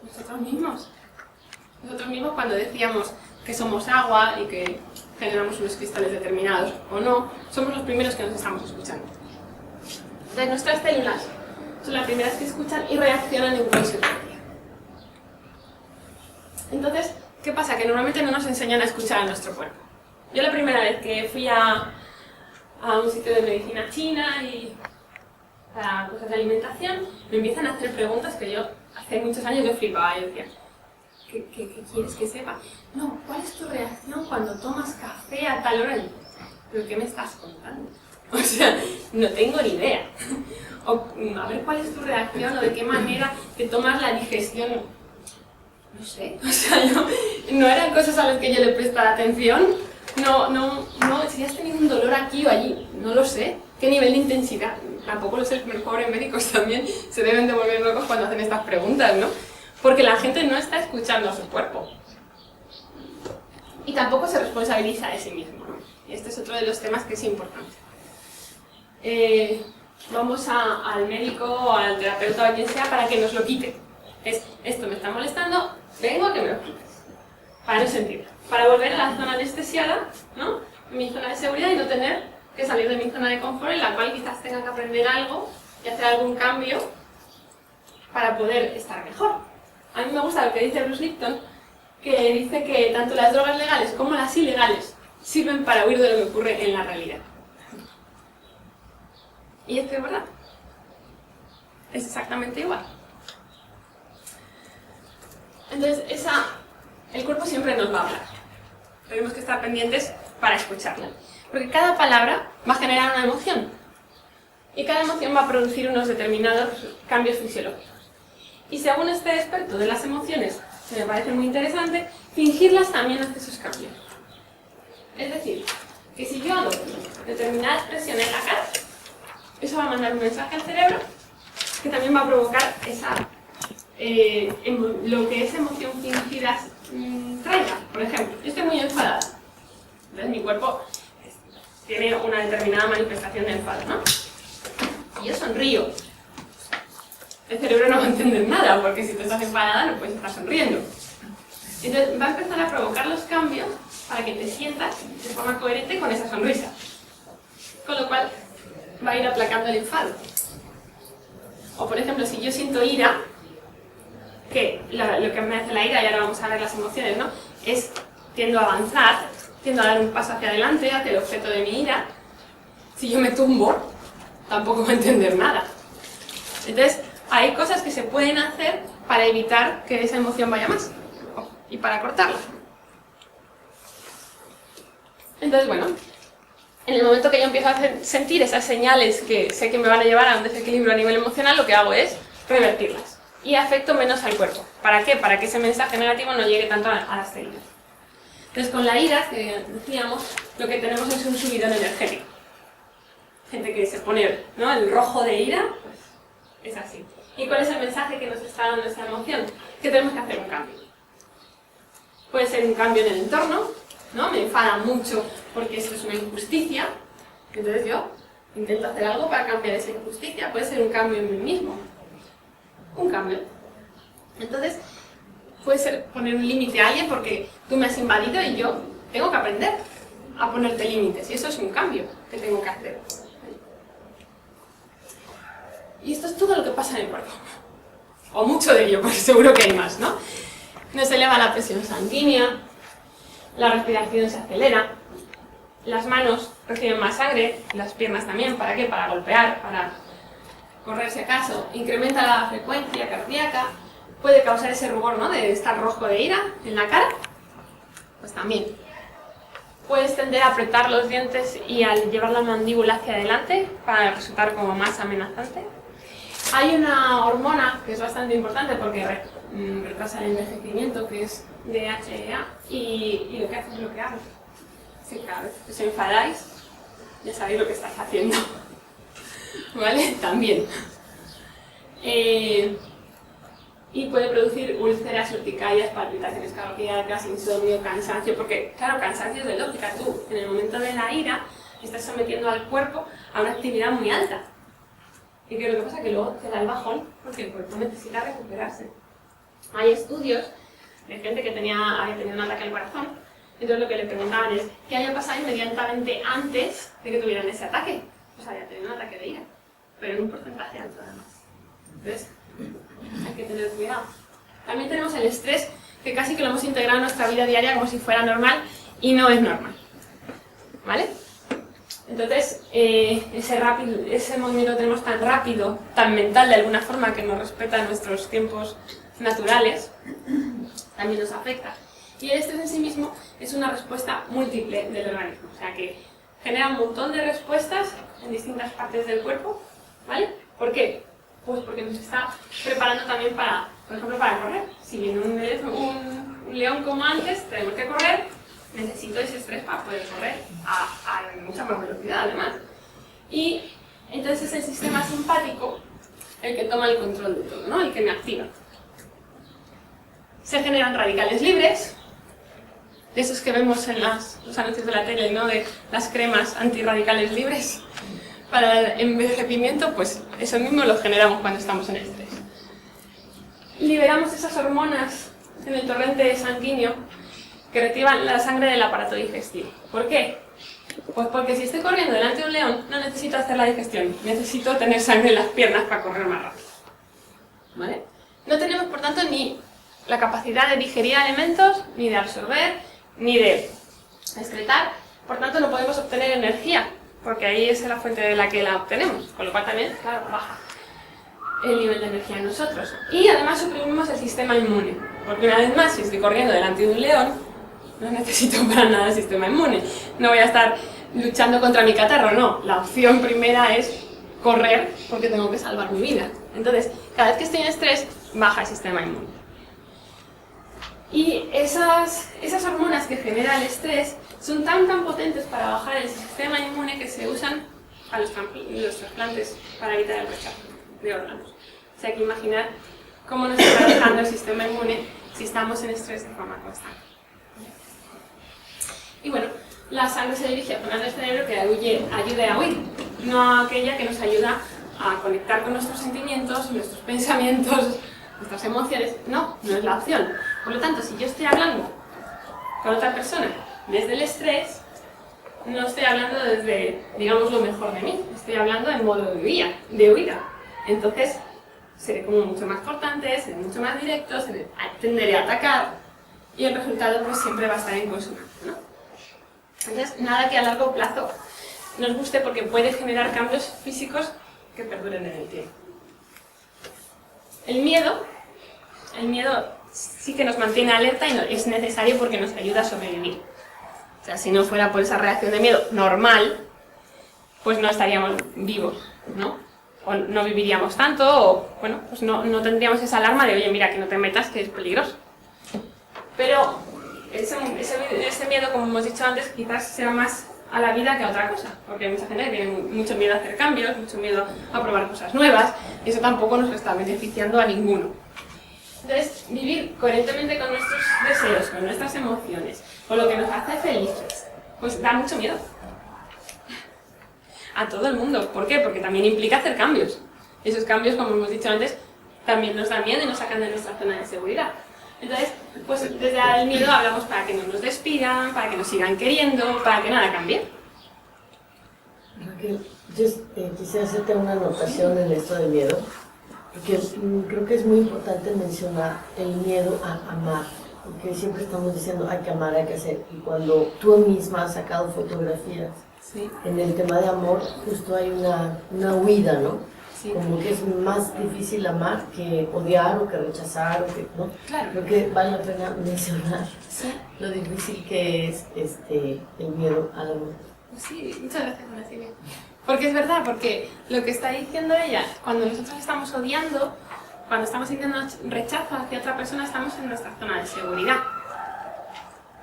Nosotros mismos. Nosotros mismos, cuando decíamos que somos agua y que generamos unos cristales determinados o no, somos los primeros que nos estamos escuchando. Entonces nuestras células son las primeras que escuchan y reaccionan en consecuencia. Entonces, ¿qué pasa? Que normalmente no nos enseñan a escuchar a nuestro cuerpo. Yo la primera vez que fui a un sitio de medicina china y para cosas de alimentación, me empiezan a hacer preguntas que yo hace muchos años yo flipaba. Yo decía, ¿qué quieres que sepa? No, ¿cuál es tu reacción cuando tomas café a tal hora? ¿Pero qué me estás contando? O sea, no tengo ni idea. O, a ver, ¿cuál es tu reacción o de qué manera te tomas la digestión? No sé, o sea, no eran cosas a las que yo le prestara atención. No, si has tenido un dolor aquí o allí, no lo sé. ¿Qué nivel de intensidad? Tampoco lo sé, los pobres médicos también se deben de volver locos cuando hacen estas preguntas, ¿no? Porque la gente no está escuchando a su cuerpo. Y tampoco se responsabiliza de sí mismo, ¿no? Y este es otro de los temas que es importante. Vamos al médico o al terapeuta o a quien sea para que nos lo quite. Esto me está molestando, vengo a que me lo quites. Para no sentirlo. Para volver a la zona anestesiada, ¿no? Mi zona de seguridad y no tener que salir de mi zona de confort en la cual quizás tenga que aprender algo y hacer algún cambio para poder estar mejor. A mí me gusta lo que dice Bruce Lipton, que dice que tanto las drogas legales como las ilegales sirven para huir de lo que ocurre en la realidad. Y es que es verdad. Es exactamente igual. Entonces, el cuerpo siempre nos va a hablar. Tenemos que estar pendientes para escucharla. Porque cada palabra va a generar una emoción. Y cada emoción va a producir unos determinados cambios fisiológicos. Y según este experto de las emociones, que me parece muy interesante, fingirlas también hace esos cambios. Es decir, que si yo hago determinada expresión en la cara, eso va a mandar un mensaje al cerebro que también va a provocar lo que esa emoción fingida traiga. Por ejemplo, yo estoy muy enfadada. Entonces mi cuerpo tiene una determinada manifestación de enfado, ¿no? Y yo sonrío. El cerebro no va a entender nada, porque si tú estás enfadada no puedes estar sonriendo. Entonces va a empezar a provocar los cambios para que te sientas de forma coherente con esa sonrisa. Con lo cual va a ir aplacando el enfado. O por ejemplo, si yo siento ira, que lo que me hace la ira, y ahora vamos a ver las emociones, ¿no? Es tiendo a avanzar, tiendo a dar un paso hacia adelante, hacia el objeto de mi ira. Si yo me tumbo, tampoco va a entender nada. Entonces, hay cosas que se pueden hacer para evitar que esa emoción vaya más y para cortarla. Entonces, bueno, en el momento que yo empiezo a sentir esas señales que sé que me van a llevar a un desequilibrio a nivel emocional, lo que hago es revertirlas y afecto menos al cuerpo. ¿Para qué? Para que ese mensaje negativo no llegue tanto a las células. Entonces, con la ira, que decíamos, lo que tenemos es un subidón energético. Gente que se pone, ¿no?, el rojo de ira, pues es así. ¿Y cuál es el mensaje que nos está dando esa emoción? Que tenemos que hacer un cambio. Puede ser un cambio en el entorno, ¿no? Me enfada mucho porque esto es una injusticia, entonces yo intento hacer algo para cambiar esa injusticia. Puede ser un cambio en mí mismo. Un cambio. Entonces, puede ser poner un límite a alguien porque tú me has invadido y yo tengo que aprender a ponerte límites. Y eso es un cambio que tengo que hacer. Y esto es todo lo que pasa en el cuerpo. O mucho de ello, porque seguro que hay más, ¿no? Nos eleva la presión sanguínea, la respiración se acelera, las manos reciben más sangre, las piernas también, ¿para qué? Para golpear, para correr si acaso, incrementa la frecuencia cardíaca, puede causar ese rubor, ¿no? De estar rojo de ira en la cara, pues también. Puedes tender a apretar los dientes y al llevar la mandíbula hacia adelante para resultar como más amenazante. Hay una hormona que es bastante importante porque retrasa el envejecimiento, que es DHEA, y lo que hace es bloquearlo. Si cada vez que os enfadáis, ya sabéis lo que estáis haciendo. ¿Vale? También. Y puede producir úlceras, urticarias, palpitaciones cardíacas, insomnio, cansancio, porque, claro, cansancio es de lógica. Tú, en el momento de la ira, estás sometiendo al cuerpo a una actividad muy alta. Y que lo que pasa es que luego te da el bajón, porque el cuerpo necesita recuperarse. Hay estudios de gente que había tenido un ataque al corazón, entonces lo que le preguntaban es qué había pasado inmediatamente antes de que tuvieran ese ataque. Pues había tenido un ataque de ira, pero en un porcentaje alto además. Entonces, hay que tener cuidado. También tenemos el estrés, que casi que lo hemos integrado en nuestra vida diaria como si fuera normal, y no es normal. ¿Vale? Entonces, ese movimiento que tenemos tan rápido, tan mental de alguna forma, que nos respeta nuestros tiempos naturales, también nos afecta. Y el estrés en sí mismo es una respuesta múltiple del organismo, o sea que genera un montón de respuestas en distintas partes del cuerpo, ¿vale? ¿Por qué? Pues porque nos está preparando también para, por ejemplo, para correr. Si viene un león como antes, tenemos que correr, necesito ese estrés para poder correr a mucha más velocidad además. Y entonces es el sistema simpático el que toma el control de todo, ¿no? El que me activa. Se generan radicales libres, de esos que vemos en los anuncios de la tele, ¿no? De las cremas antirradicales libres. Para el envejecimiento, pues eso mismo lo generamos cuando estamos en estrés. Liberamos esas hormonas en el torrente sanguíneo que retiran la sangre del aparato digestivo. ¿Por qué? Pues porque si estoy corriendo delante de un león, no necesito hacer la digestión, necesito tener sangre en las piernas para correr más rápido. ¿Vale? No tenemos, por tanto, ni la capacidad de digerir alimentos, ni de absorber, ni de excretar, por tanto no podemos obtener energía, porque ahí es la fuente de la que la obtenemos, con lo cual también, claro, baja el nivel de energía en nosotros. Y además suprimimos el sistema inmune, porque una vez más, si estoy corriendo delante de un león, no necesito para nada el sistema inmune. No voy a estar luchando contra mi catarro, no. La opción primera es correr porque tengo que salvar mi vida. Entonces, cada vez que estoy en estrés, baja el sistema inmune. Y esas hormonas que genera el estrés son tan potentes para bajar el sistema inmune que se usan a los trasplantes para evitar el rechazo de órganos. O sea, hay que imaginar cómo nos está dejando el sistema inmune si estamos en estrés de forma constante. Y bueno, la sangre se dirige a zonas del cerebro que ayude a huir, no a aquella que nos ayuda a conectar con nuestros sentimientos, nuestros pensamientos, nuestras emociones. No es la opción. Por lo tanto, si yo estoy hablando con otra persona desde el estrés, no estoy hablando desde, digamos, lo mejor de mí, estoy hablando en modo de huida. Entonces, seré como mucho más cortante, seré mucho más directo, tenderé a atacar y el resultado pues siempre va a estar en consonancia, ¿no? Entonces, nada que a largo plazo nos guste porque puede generar cambios físicos que perduren en el tiempo. El miedo sí que nos mantiene alerta y es necesario porque nos ayuda a sobrevivir. O sea, si no fuera por esa reacción de miedo normal, pues no estaríamos vivos, ¿no? O no viviríamos tanto, o bueno, pues no tendríamos esa alarma de, oye, mira, que no te metas, que es peligroso. Pero ese miedo, como hemos dicho antes, quizás sea más a la vida que a otra cosa, porque hay mucha gente que tiene mucho miedo a hacer cambios, mucho miedo a probar cosas nuevas, y eso tampoco nos está beneficiando a ninguno. Entonces, vivir coherentemente con nuestros deseos, con nuestras emociones, con lo que nos hace felices, pues da mucho miedo. A todo el mundo. ¿Por qué? Porque también implica hacer cambios. Esos cambios, como hemos dicho antes, también nos dan miedo y nos sacan de nuestra zona de seguridad. Entonces, pues desde el miedo hablamos para que no nos despidan, para que nos sigan queriendo, para que nada cambie. Ángel, yo quisiera hacerte una anotación en esto del miedo, porque creo que es muy importante mencionar el miedo a amar, porque siempre estamos diciendo hay que amar, hay que hacer, y cuando tú misma has sacado fotografías, sí, en el tema de amor, justo hay una huida, ¿no? Sí. Como que es más difícil amar que odiar o que rechazar, o que, ¿no? Claro. Creo que vale la pena mencionar, sí, lo difícil que es el miedo al amor. Sí, muchas gracias, Ana. Porque es verdad, porque lo que está diciendo ella, cuando nosotros estamos odiando, cuando estamos sintiendo rechazo hacia otra persona, estamos en nuestra zona de seguridad.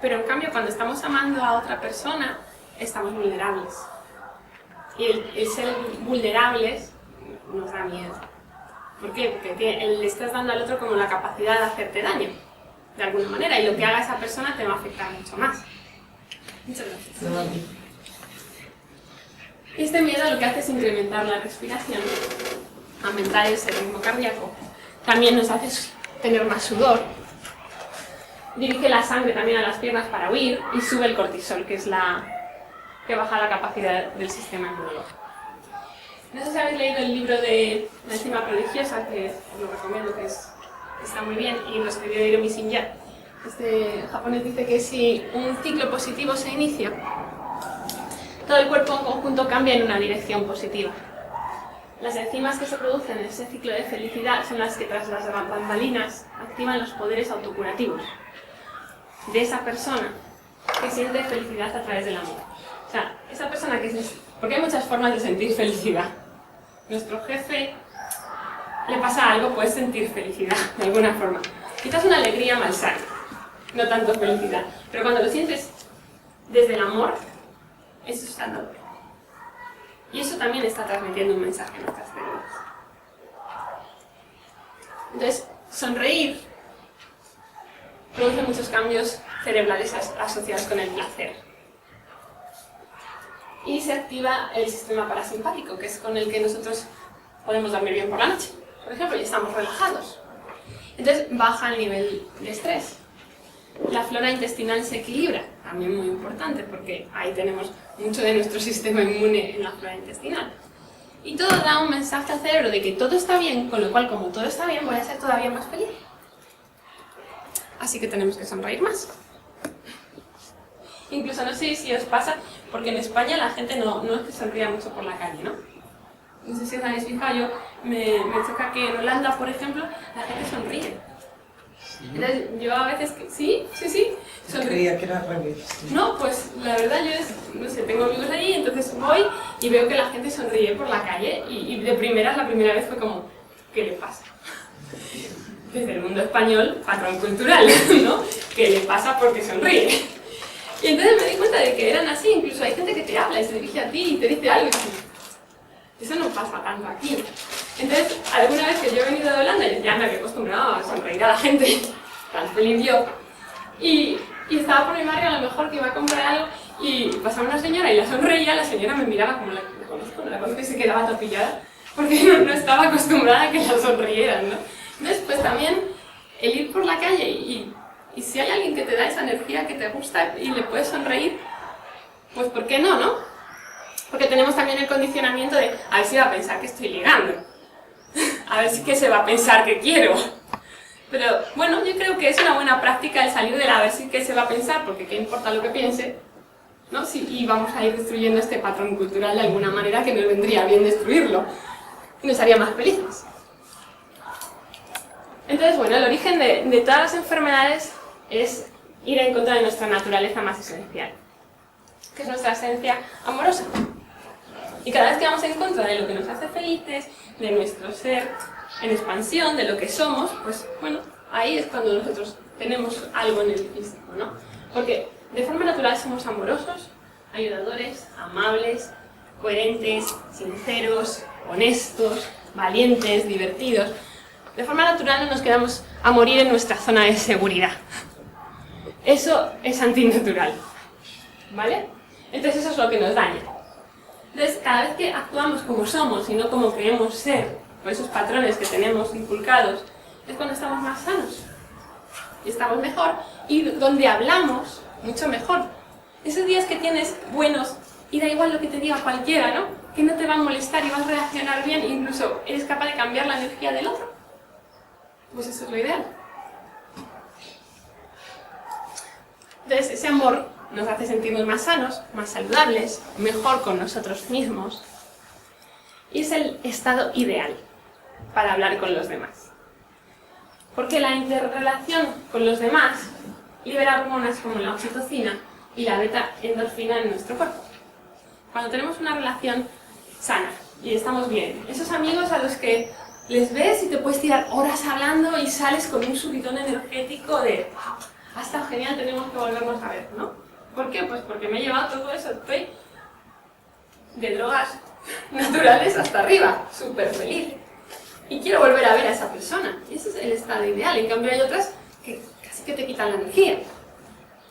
Pero en cambio, cuando estamos amando a otra persona, estamos vulnerables. Y el ser vulnerables nos da miedo. ¿Por qué? Porque le estás dando al otro como la capacidad de hacerte daño, de alguna manera, y lo que haga esa persona te va a afectar mucho más. Muchas gracias. Este miedo lo que hace es incrementar la respiración, aumentar ese ritmo cardíaco, también nos hace tener más sudor, dirige la sangre también a las piernas para huir y sube el cortisol, que es que baja la capacidad del sistema inmunológico. No sé si habéis leído el libro de La enzima prodigiosa, que os lo recomiendo, que está muy bien, y lo escribió Hiromi Shinya. Este japonés dice que si un ciclo positivo se inicia, todo el cuerpo en conjunto cambia en una dirección positiva. Las enzimas que se producen en ese ciclo de felicidad son las que tras las bambalinas activan los poderes autocurativos de esa persona que siente felicidad a través del amor. O sea, esa persona porque hay muchas formas de sentir felicidad. Nuestro jefe le pasa algo, puedes sentir felicidad de alguna forma. Quizás una alegría malsana, no tanto felicidad. Pero cuando lo sientes desde el amor, eso es sanador. Y eso también está transmitiendo un mensaje a nuestras células. Entonces, sonreír produce muchos cambios cerebrales asociados con el placer. Y se activa el sistema parasimpático, que es con el que nosotros podemos dormir bien por la noche, por ejemplo, y estamos relajados. Entonces, baja el nivel de estrés. La flora intestinal se equilibra, también muy importante, porque ahí tenemos mucho de nuestro sistema inmune en la flora intestinal. Y todo da un mensaje al cerebro de que todo está bien, con lo cual, como todo está bien, voy a ser todavía más feliz. Así que tenemos que sonreír más. Incluso no sé si os pasa, porque en España la gente no es que sonría mucho por la calle, ¿no? No sé si os habéis fijado, me choca que en Holanda, por ejemplo, la gente sonríe. Entonces, yo a veces, sí. Yo creía que era al revés. No, pues la verdad yo no sé, tengo amigos allí, entonces voy y veo que la gente sonríe por la calle y de primeras, la primera vez fue como, ¿qué le pasa? Desde el mundo español, patrón cultural, ¿no? ¿Qué le pasa porque sonríe? Y entonces me di cuenta de que eran así, incluso hay gente que te habla y se dirige a ti y te dice algo y dices, eso no pasa tanto aquí. Entonces, alguna vez que yo he venido de Holanda, ya me había acostumbrado a sonreír a la gente, tan feliz yo, y estaba por mi barrio a lo mejor que iba a comprar algo y pasaba una señora y la sonreía, la señora me miraba como la conozco y se quedaba atropellada porque no estaba acostumbrada a que la sonrieran, ¿no? Entonces, pues también el ir por la calle y si hay alguien que te da esa energía que te gusta y le puedes sonreír, pues ¿por qué no, no? Porque tenemos también el condicionamiento de a ver si va a pensar que estoy ligando, a ver si que se va a pensar que quiero. Pero bueno, yo creo que es una buena práctica el salir de la a ver si que se va a pensar, porque qué importa lo que piense, ¿no? Y vamos a ir destruyendo este patrón cultural de alguna manera que nos vendría bien destruirlo y nos haría más felices. Entonces, bueno, el origen de todas las enfermedades es ir en contra de nuestra naturaleza más esencial, que es nuestra esencia amorosa. Y cada vez que vamos en contra de lo que nos hace felices, de nuestro ser en expansión, de lo que somos, pues bueno, ahí es cuando nosotros tenemos algo en el físico, ¿no? Porque de forma natural somos amorosos, ayudadores, amables, coherentes, sinceros, honestos, valientes, divertidos. De forma natural no nos quedamos a morir en nuestra zona de seguridad. Eso es antinatural, ¿vale? Entonces eso es lo que nos daña. Entonces, cada vez que actuamos como somos y no como creemos ser, por esos patrones que tenemos inculcados, es cuando estamos más sanos. Y estamos mejor. Y donde hablamos, mucho mejor. Esos días que tienes buenos, y da igual lo que te diga cualquiera, ¿no? Que no te va a molestar y vas a reaccionar bien, incluso eres capaz de cambiar la energía del otro. Pues eso es lo ideal. Entonces, ese amor nos hace sentirnos más sanos, más saludables, mejor con nosotros mismos. Y es el estado ideal para hablar con los demás. Porque la interrelación con los demás libera hormonas como la oxitocina y la beta-endorfina en nuestro cuerpo. Cuando tenemos una relación sana y estamos bien, esos amigos a los que les ves y te puedes tirar horas hablando y sales con un subidón energético de ¡wow! Ha estado genial, tenemos que volvernos a ver, ¿no? ¿Por qué? Pues porque me he llevado todo eso, estoy de drogas naturales hasta arriba, súper feliz. Y quiero volver a ver a esa persona. Y ese es el estado ideal. En cambio hay otras que casi que te quitan la energía.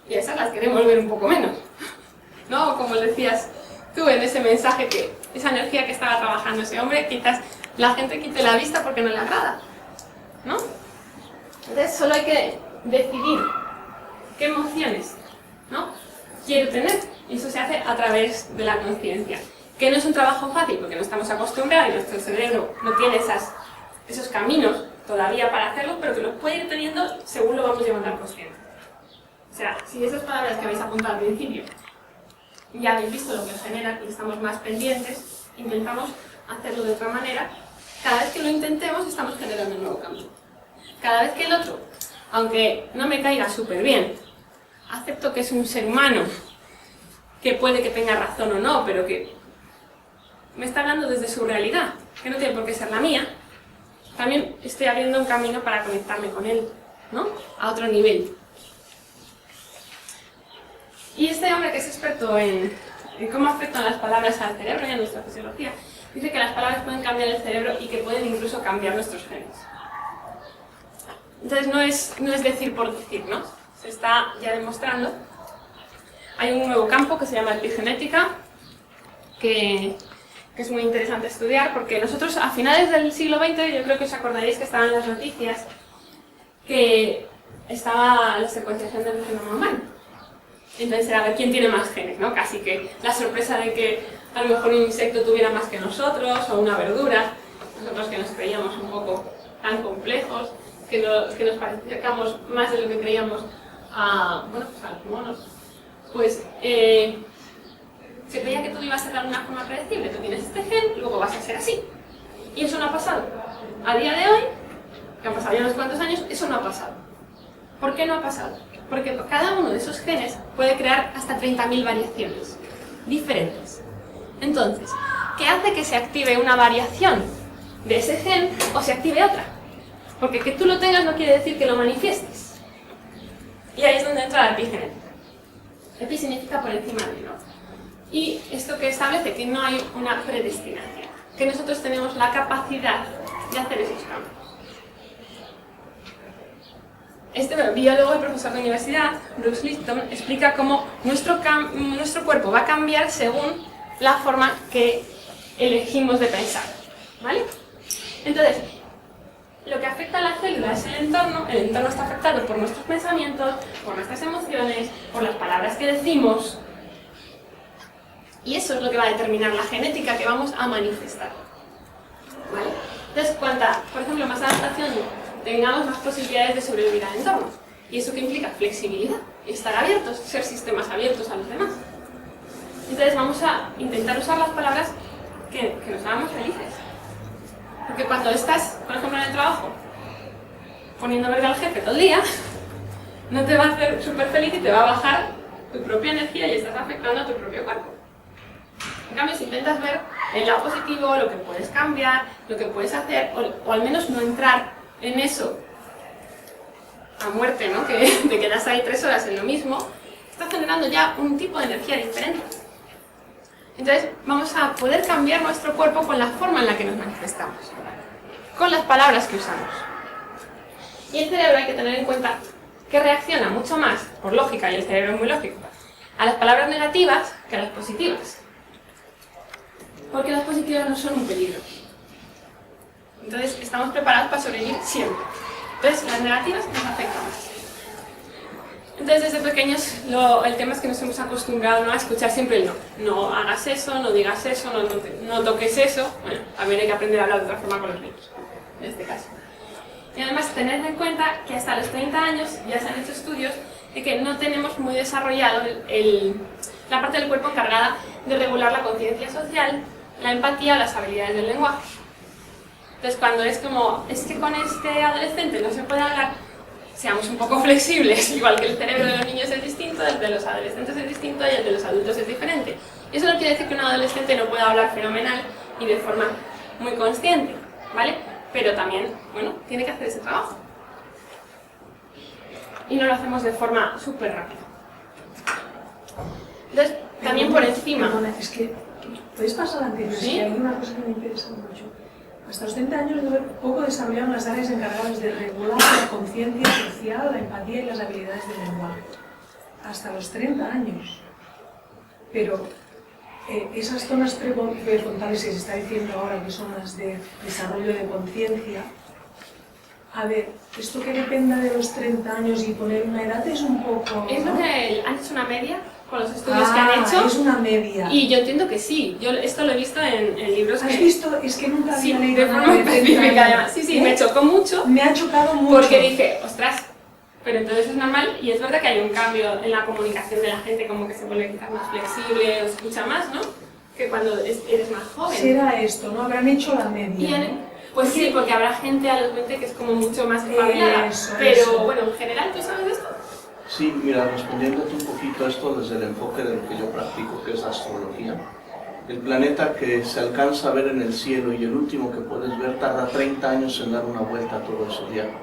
Y a esas las queremos ver un poco menos. ¿No? Como decías tú en ese mensaje, que esa energía que estaba trabajando ese hombre, quizás la gente quite la vista porque no le agrada. ¿No? Entonces solo hay que decidir qué emociones, ¿no?, quiero tener. Y eso se hace a través de la conciencia. Que no es un trabajo fácil porque no estamos acostumbrados y nuestro cerebro no tiene esos caminos todavía para hacerlo, pero que los puede ir teniendo según lo vamos llevando al consciente. O sea, si esas palabras que habéis apuntado al principio ya habéis visto lo que os genera y estamos más pendientes, intentamos hacerlo de otra manera. Cada vez que lo intentemos estamos generando un nuevo camino. Cada vez que el otro, aunque no me caiga súper bien, acepto que es un ser humano, que puede que tenga razón o no, pero que me está hablando desde su realidad, que no tiene por qué ser la mía, también estoy abriendo un camino para conectarme con él, ¿no?, a otro nivel. Y este hombre, que es experto en cómo afectan las palabras al cerebro y a nuestra fisiología, dice que las palabras pueden cambiar el cerebro y que pueden incluso cambiar nuestros genes. Entonces no es decir por decir, ¿no? Se está ya demostrando. Hay un nuevo campo que se llama epigenética, que es muy interesante estudiar, porque nosotros a finales del siglo XX, yo creo que os acordaréis que estaban las noticias, que estaba la secuenciación del genoma humano. Entonces era a ver quién tiene más genes, ¿no? Casi que la sorpresa de que a lo mejor un insecto tuviera más que nosotros, o una verdura, nosotros que nos creíamos un poco tan complejos, que nos parecíamos más de lo que creíamos a los monos. Pues se creía que tú ibas a ser de alguna forma predecible. Tú tienes este gen, luego vas a ser así. Y eso no ha pasado. A día de hoy, que han pasado ya unos cuantos años, eso no ha pasado. ¿Por qué no ha pasado? Porque cada uno de esos genes puede crear hasta 30.000 variaciones diferentes. Entonces, ¿qué hace que se active una variación de ese gen o se active otra? Porque que tú lo tengas no quiere decir que lo manifiestes. Y ahí es donde entra la epigenética. Epi significa por encima de, ¿no? Y esto que establece que no hay una predestinación, que nosotros tenemos la capacidad de hacer esos cambios. Este biólogo y profesor de universidad, Bruce Lipton, explica cómo nuestro cuerpo va a cambiar según la forma que elegimos de pensar, ¿vale? Entonces, lo que afecta a la célula es el entorno está afectado por nuestros pensamientos, por nuestras emociones, por las palabras que decimos, y eso es lo que va a determinar la genética que vamos a manifestar, ¿vale? Entonces, cuanta, por ejemplo, más adaptación tengamos, más posibilidades de sobrevivir al entorno. ¿Y eso qué implica? Flexibilidad, estar abiertos, ser sistemas abiertos a los demás. Entonces vamos a intentar usar las palabras que nos hagamos felices. Porque cuando estás, por ejemplo, en el trabajo, poniendo verga al jefe todo el día, no te va a hacer súper feliz y te va a bajar tu propia energía y estás afectando a tu propio cuerpo. En cambio, si intentas ver el lado positivo, lo que puedes cambiar, lo que puedes hacer, o al menos no entrar en eso a muerte, ¿no? Que te quedas ahí 3 horas en lo mismo, estás generando ya un tipo de energía diferente. Entonces vamos a poder cambiar nuestro cuerpo con la forma en la que nos manifestamos, con las palabras que usamos. Y el cerebro hay que tener en cuenta que reacciona mucho más, por lógica, y el cerebro es muy lógico, a las palabras negativas que a las positivas. Porque las positivas no son un peligro. Entonces estamos preparados para sobrevivir siempre. Entonces las negativas nos afectan más. Entonces, desde pequeños, el tema es que nos hemos acostumbrado, ¿no?, a escuchar siempre el no. No hagas eso, no digas eso, no toques eso. Bueno, también hay que aprender a hablar de otra forma con los niños, en este caso. Y además, tener en cuenta que hasta los 30 años ya se han hecho estudios de que no tenemos muy desarrollado la parte del cuerpo encargada de regular la conciencia social, la empatía o las habilidades del lenguaje. Entonces, cuando es como, es que con este adolescente no se puede hablar, seamos un poco flexibles, igual que el cerebro de los niños es distinto, el de los adolescentes es distinto y el de los adultos es diferente. Y eso no quiere decir que un adolescente no pueda hablar fenomenal y de forma muy consciente, ¿vale? Pero también, bueno, tiene que hacer ese trabajo. Y no lo hacemos de forma súper rápida. Entonces, también por encima... Perdona, es que, ¿puedes pasar anterior? ¿Sí? Es que hay una cosa que me interesa mucho. Hasta los 30 años poco desarrollaron las áreas encargadas de regular la conciencia social, la empatía y las habilidades del lenguaje. Hasta los 30 años. Pero esas zonas prefrontales que se está diciendo ahora, que son las de desarrollo de conciencia, a ver, esto que dependa de los 30 años y poner una edad es un poco... Es lo que han hecho una media con los estudios que han hecho. Es una media. Y yo entiendo que sí. Yo esto lo he visto en libros que... ¿Has visto? Es que nunca había Sí, leído de nada forma de 30 específica años. además. Sí, sí, me chocó mucho. Me ha chocado mucho. Porque dije, ostras, pero entonces es normal. Y es verdad que hay un cambio en la comunicación de la gente, como que se vuelve quizás más flexible o escucha más, ¿no? Que cuando eres más joven. Será esto, ¿no? Habrán hecho la media. Pues sí, porque habrá gente a los 20 que es como mucho más espabilada. Pero bueno, en general, ¿tú sabes esto? Sí, mira, respondiéndote un poquito a esto desde el enfoque de lo que yo practico, que es la astrología. El planeta que se alcanza a ver en el cielo y el último que puedes ver tarda 30 años en dar una vuelta a todo el zodiaco.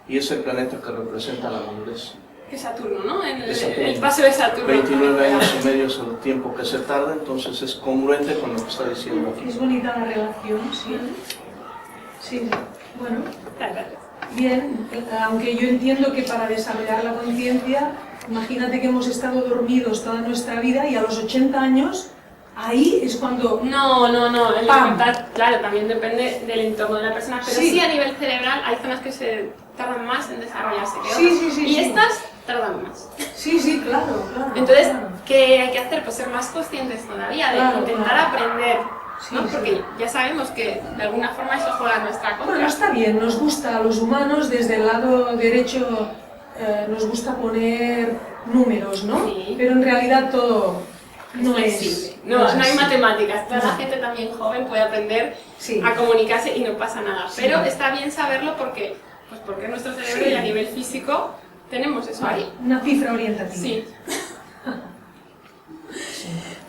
Y es el planeta que representa la madurez. Que es Saturno, ¿no? Saturno. El paso de Saturno. 29 años y medio es el tiempo que se tarda, entonces es congruente con lo que está diciendo aquí. Es bonita la relación, sí. Sí, bueno. Claro. Bien, aunque yo entiendo que para desarrollar la conciencia, imagínate que hemos estado dormidos toda nuestra vida y a los 80 años, ahí es cuando... No, el ¡pam! claro, también depende del entorno de la persona, pero sí a nivel cerebral hay zonas que se tardan más en desarrollarse que otras, sí, y estas tardan más. Sí, claro. Entonces, claro. ¿qué hay que hacer? Pues ser más conscientes todavía, de Claro, intentar claro. aprender, ¿no? Sí, Porque ya sabemos que de alguna forma eso juega a nuestra contra. Bueno, está bien, nos gusta a los humanos, desde el lado derecho nos gusta poner números, ¿no? Sí. Pero en realidad todo no flexible. es... No es hay así. matemáticas. Toda la No. gente también joven puede aprender Sí. a comunicarse y no pasa nada. Sí. Pero está bien saberlo porque nuestro cerebro Sí. y a nivel físico tenemos eso ahí. Una cifra orientativa. Sí.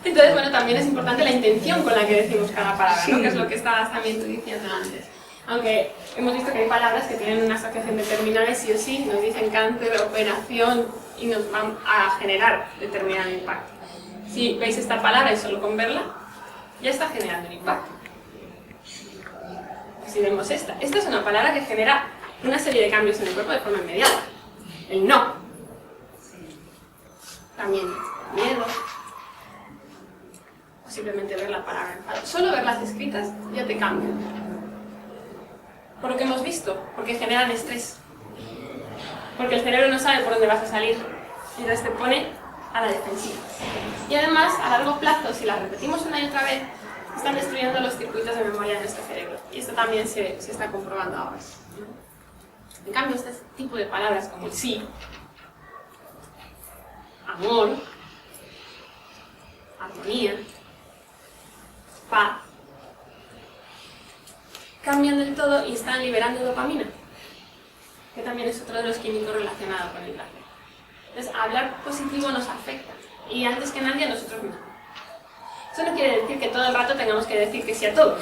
Entonces, bueno, también es importante la intención con la que decimos cada palabra, ¿no? Sí. Que es lo que estabas también tú diciendo antes. Aunque hemos visto que hay palabras que tienen una asociación de terminales sí o sí, nos dicen cáncer, operación y nos van a generar determinado impacto. Si veis esta palabra y solo con verla, ya está generando un impacto. Si vemos esta es una palabra que genera una serie de cambios en el cuerpo de forma inmediata. El no. También miedo. O simplemente ver la palabra enfado. Solo verlas escritas ya te cambia. Por lo que hemos visto, porque generan estrés. Porque el cerebro no sabe por dónde vas a salir. Y entonces te pone a la defensiva. Y además, a largo plazo, si las repetimos una y otra vez, están destruyendo los circuitos de memoria de nuestro cerebro. Y esto también se está comprobando ahora. En cambio, este tipo de palabras como el sí, amor, armonía, paz, cambian del todo y están liberando dopamina, que también es otro de los químicos relacionados con el placer. Entonces, hablar positivo nos afecta, y antes que nadie a nosotros mismos. Eso no quiere decir que todo el rato tengamos que decir que sí a todo.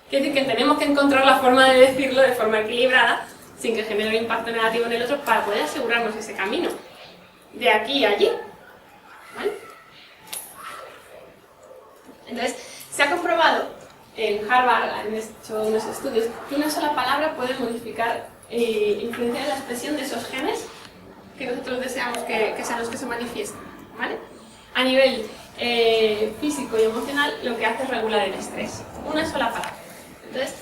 Quiere decir que tenemos que encontrar la forma de decirlo de forma equilibrada, sin que genere un impacto negativo en el otro, para poder asegurarnos ese camino, de aquí a allí. ¿Vale? Entonces, se ha comprobado en Harvard, han hecho unos estudios, que una sola palabra puede modificar e influenciar en la expresión de esos genes que nosotros deseamos que sean los que se manifiesten, ¿vale? A nivel físico y emocional, lo que hace es regular el estrés. Una sola palabra. Entonces,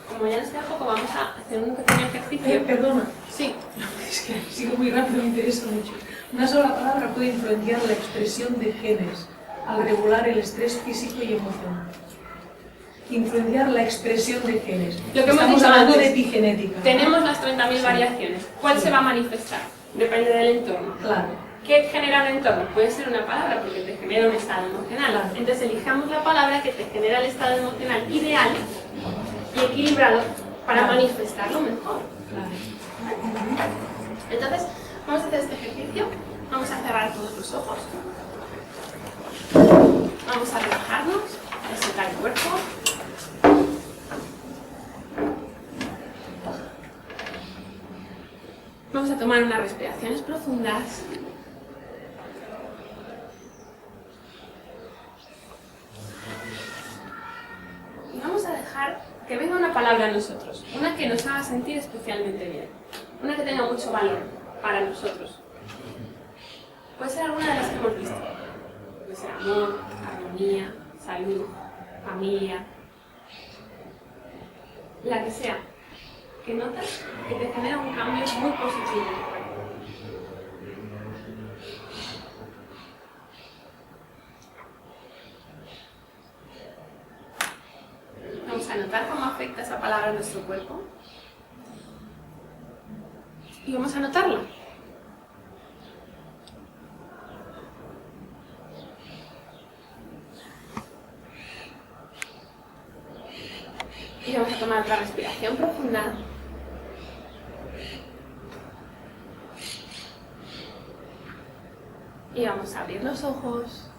como ya nos queda poco, vamos a hacer un pequeño ejercicio. Perdona. Sí. Es que sigo muy rápido, me interesa mucho. Una sola palabra puede influenciar la expresión de genes al regular el estrés físico y emocional. Influenciar la expresión de genes. Lo que hemos Estamos dicho hablando antes, de epigenética. Tenemos las 30.000 variaciones. ¿Cuál se va a manifestar? Depende del entorno. Claro. ¿Qué genera un entorno? Puede ser una palabra porque te genera un estado emocional. Claro. Entonces elijamos la palabra que te genera el estado emocional ideal y equilibrado para manifestarlo mejor. Claro. Entonces, vamos a hacer este ejercicio. Vamos a cerrar todos los ojos. Vamos a relajarnos, a soltar el cuerpo. Vamos a tomar unas respiraciones profundas. Y vamos a dejar que venga una palabra a nosotros, una que nos haga sentir especialmente bien, una que tenga mucho valor para nosotros. Puede ser alguna de las que hemos visto. Puede ser amor, armonía, salud, familia, la que sea, que notas que te genera un cambio muy positivo. Vamos a notar cómo afecta esa palabra a nuestro cuerpo y vamos a notarla. Y vamos a tomar otra respiración profunda. Y vamos a abrir los ojos,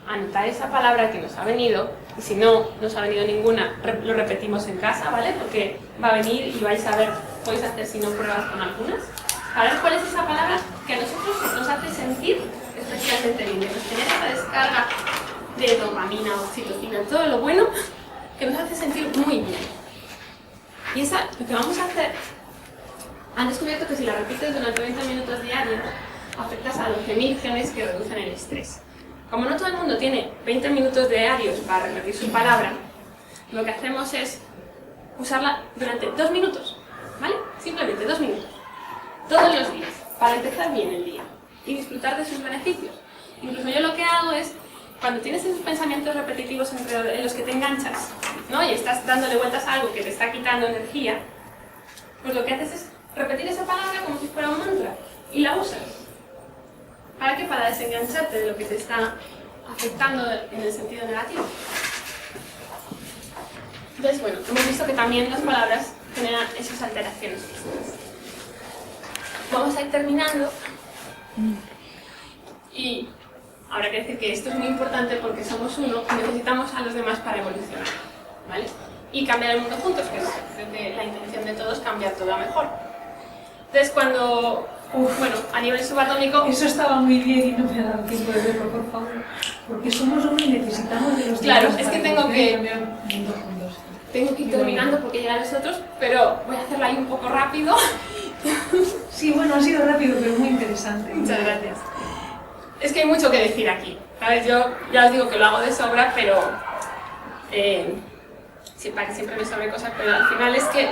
a anotar esa palabra que nos ha venido. Y si no nos ha venido ninguna, lo repetimos en casa, ¿vale? Porque va a venir y vais a ver, podéis hacer si no pruebas con algunas. A ver cuál es esa palabra que a nosotros nos hace sentir especialmente bien, que nos genera esa descarga de dopamina, oxitocina, todo lo bueno que nos hace sentir muy bien. Y esa, lo que vamos a hacer, han descubierto que si la repites durante 20 minutos diarios, afectas a 12.000 genes que reducen el estrés. Como no todo el mundo tiene 20 minutos diarios para repetir su palabra, lo que hacemos es usarla durante 2 minutos, ¿vale? Simplemente 2 minutos, todos los días, para empezar bien el día y disfrutar de sus beneficios. Incluso yo lo que hago es, cuando tienes esos pensamientos repetitivos en los que te enganchas, ¿no? Y estás dándole vueltas a algo que te está quitando energía, pues lo que haces es repetir esa palabra como si fuera un mantra y la usas. ¿Para qué? Para desengancharte de lo que te está afectando en el sentido negativo. Entonces, bueno, hemos visto que también las palabras generan esas alteraciones físicas. Vamos a ir terminando. Y habrá que decir que esto es muy importante porque somos uno y necesitamos a los demás para evolucionar, ¿vale? Y cambiar el mundo juntos, que es creo que la intención de todos, cambiar todo a mejor. Entonces, cuando, bueno, a nivel subatómico... Eso estaba muy bien y no me ha dado tiempo de verlo, por favor. Porque somos uno y necesitamos de los Claro, demás es que para tengo evolucionar y que... cambiar el mundo juntos. Tengo que ir terminando porque llegan los otros, pero voy a hacerlo ahí un poco rápido. Sí, bueno, ha sido rápido, pero muy interesante. Muchas gracias. Es que hay mucho que decir aquí, ¿sabes? Yo ya os digo que lo hago de sobra, pero... sí, para que siempre me sobre cosas, pero al final es que,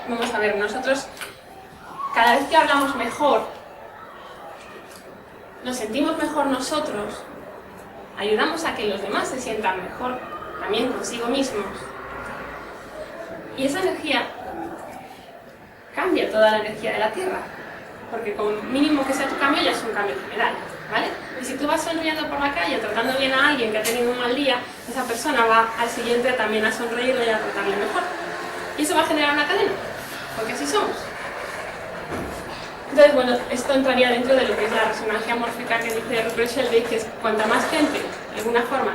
vamos a ver, nosotros, cada vez que hablamos mejor, nos sentimos mejor nosotros, ayudamos a que los demás se sientan mejor, también consigo mismos. Y esa energía cambia toda la energía de la Tierra, porque con mínimo que sea tu cambio ya es un cambio general, ¿vale? Y si tú vas sonriendo por la calle, tratando bien a alguien que ha tenido un mal día, esa persona va al siguiente también a sonreírle y a tratarle mejor. Y eso va a generar una cadena, porque así somos. Entonces, bueno, esto entraría dentro de lo que es la resonancia mórfica que dice Rupert Sheldrake, que es cuanta más gente, de alguna forma,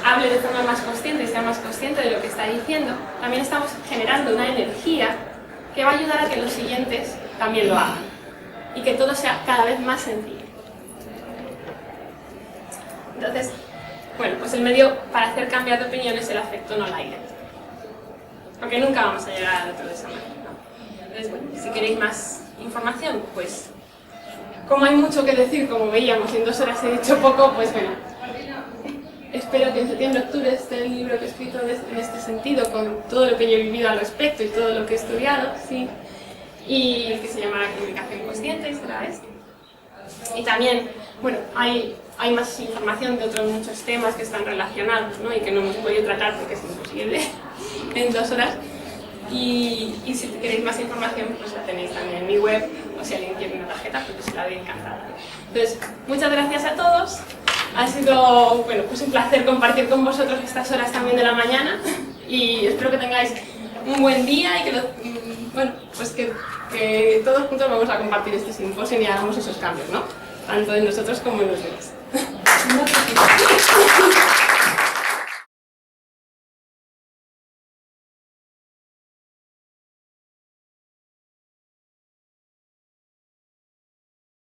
hable de forma más consciente y sea más consciente de lo que está diciendo, también estamos generando una energía que va a ayudar a que los siguientes también lo hagan y que todo sea cada vez más sencillo. Entonces, bueno, pues el medio para hacer cambiar de opinión es el afecto, no la ira. Aunque nunca vamos a llegar al otro de esa manera, ¿no? Entonces, bueno, si queréis más información, pues como hay mucho que decir, como veíamos, en 2 horas he dicho poco, pues bueno, espero que en septiembre-octubre esté el libro que he escrito en este sentido, con todo lo que yo he vivido al respecto y todo lo que he estudiado, sí. Y que se llamará Comunicación Consciente, y será este. Y también, bueno, hay más información de otros muchos temas que están relacionados, ¿no? Y que no hemos podido tratar porque es imposible en 2 horas. Y si queréis más información, pues la tenéis también en mi web, o si alguien quiere una tarjeta, pues se la doy encantada. Entonces, muchas gracias a todos. Ha sido, bueno, pues un placer compartir con vosotros estas horas también de la mañana y espero que tengáis un buen día y que, bueno, pues que todos juntos vamos a compartir este simposio y hagamos esos cambios, ¿no? Tanto en nosotros como en los demás.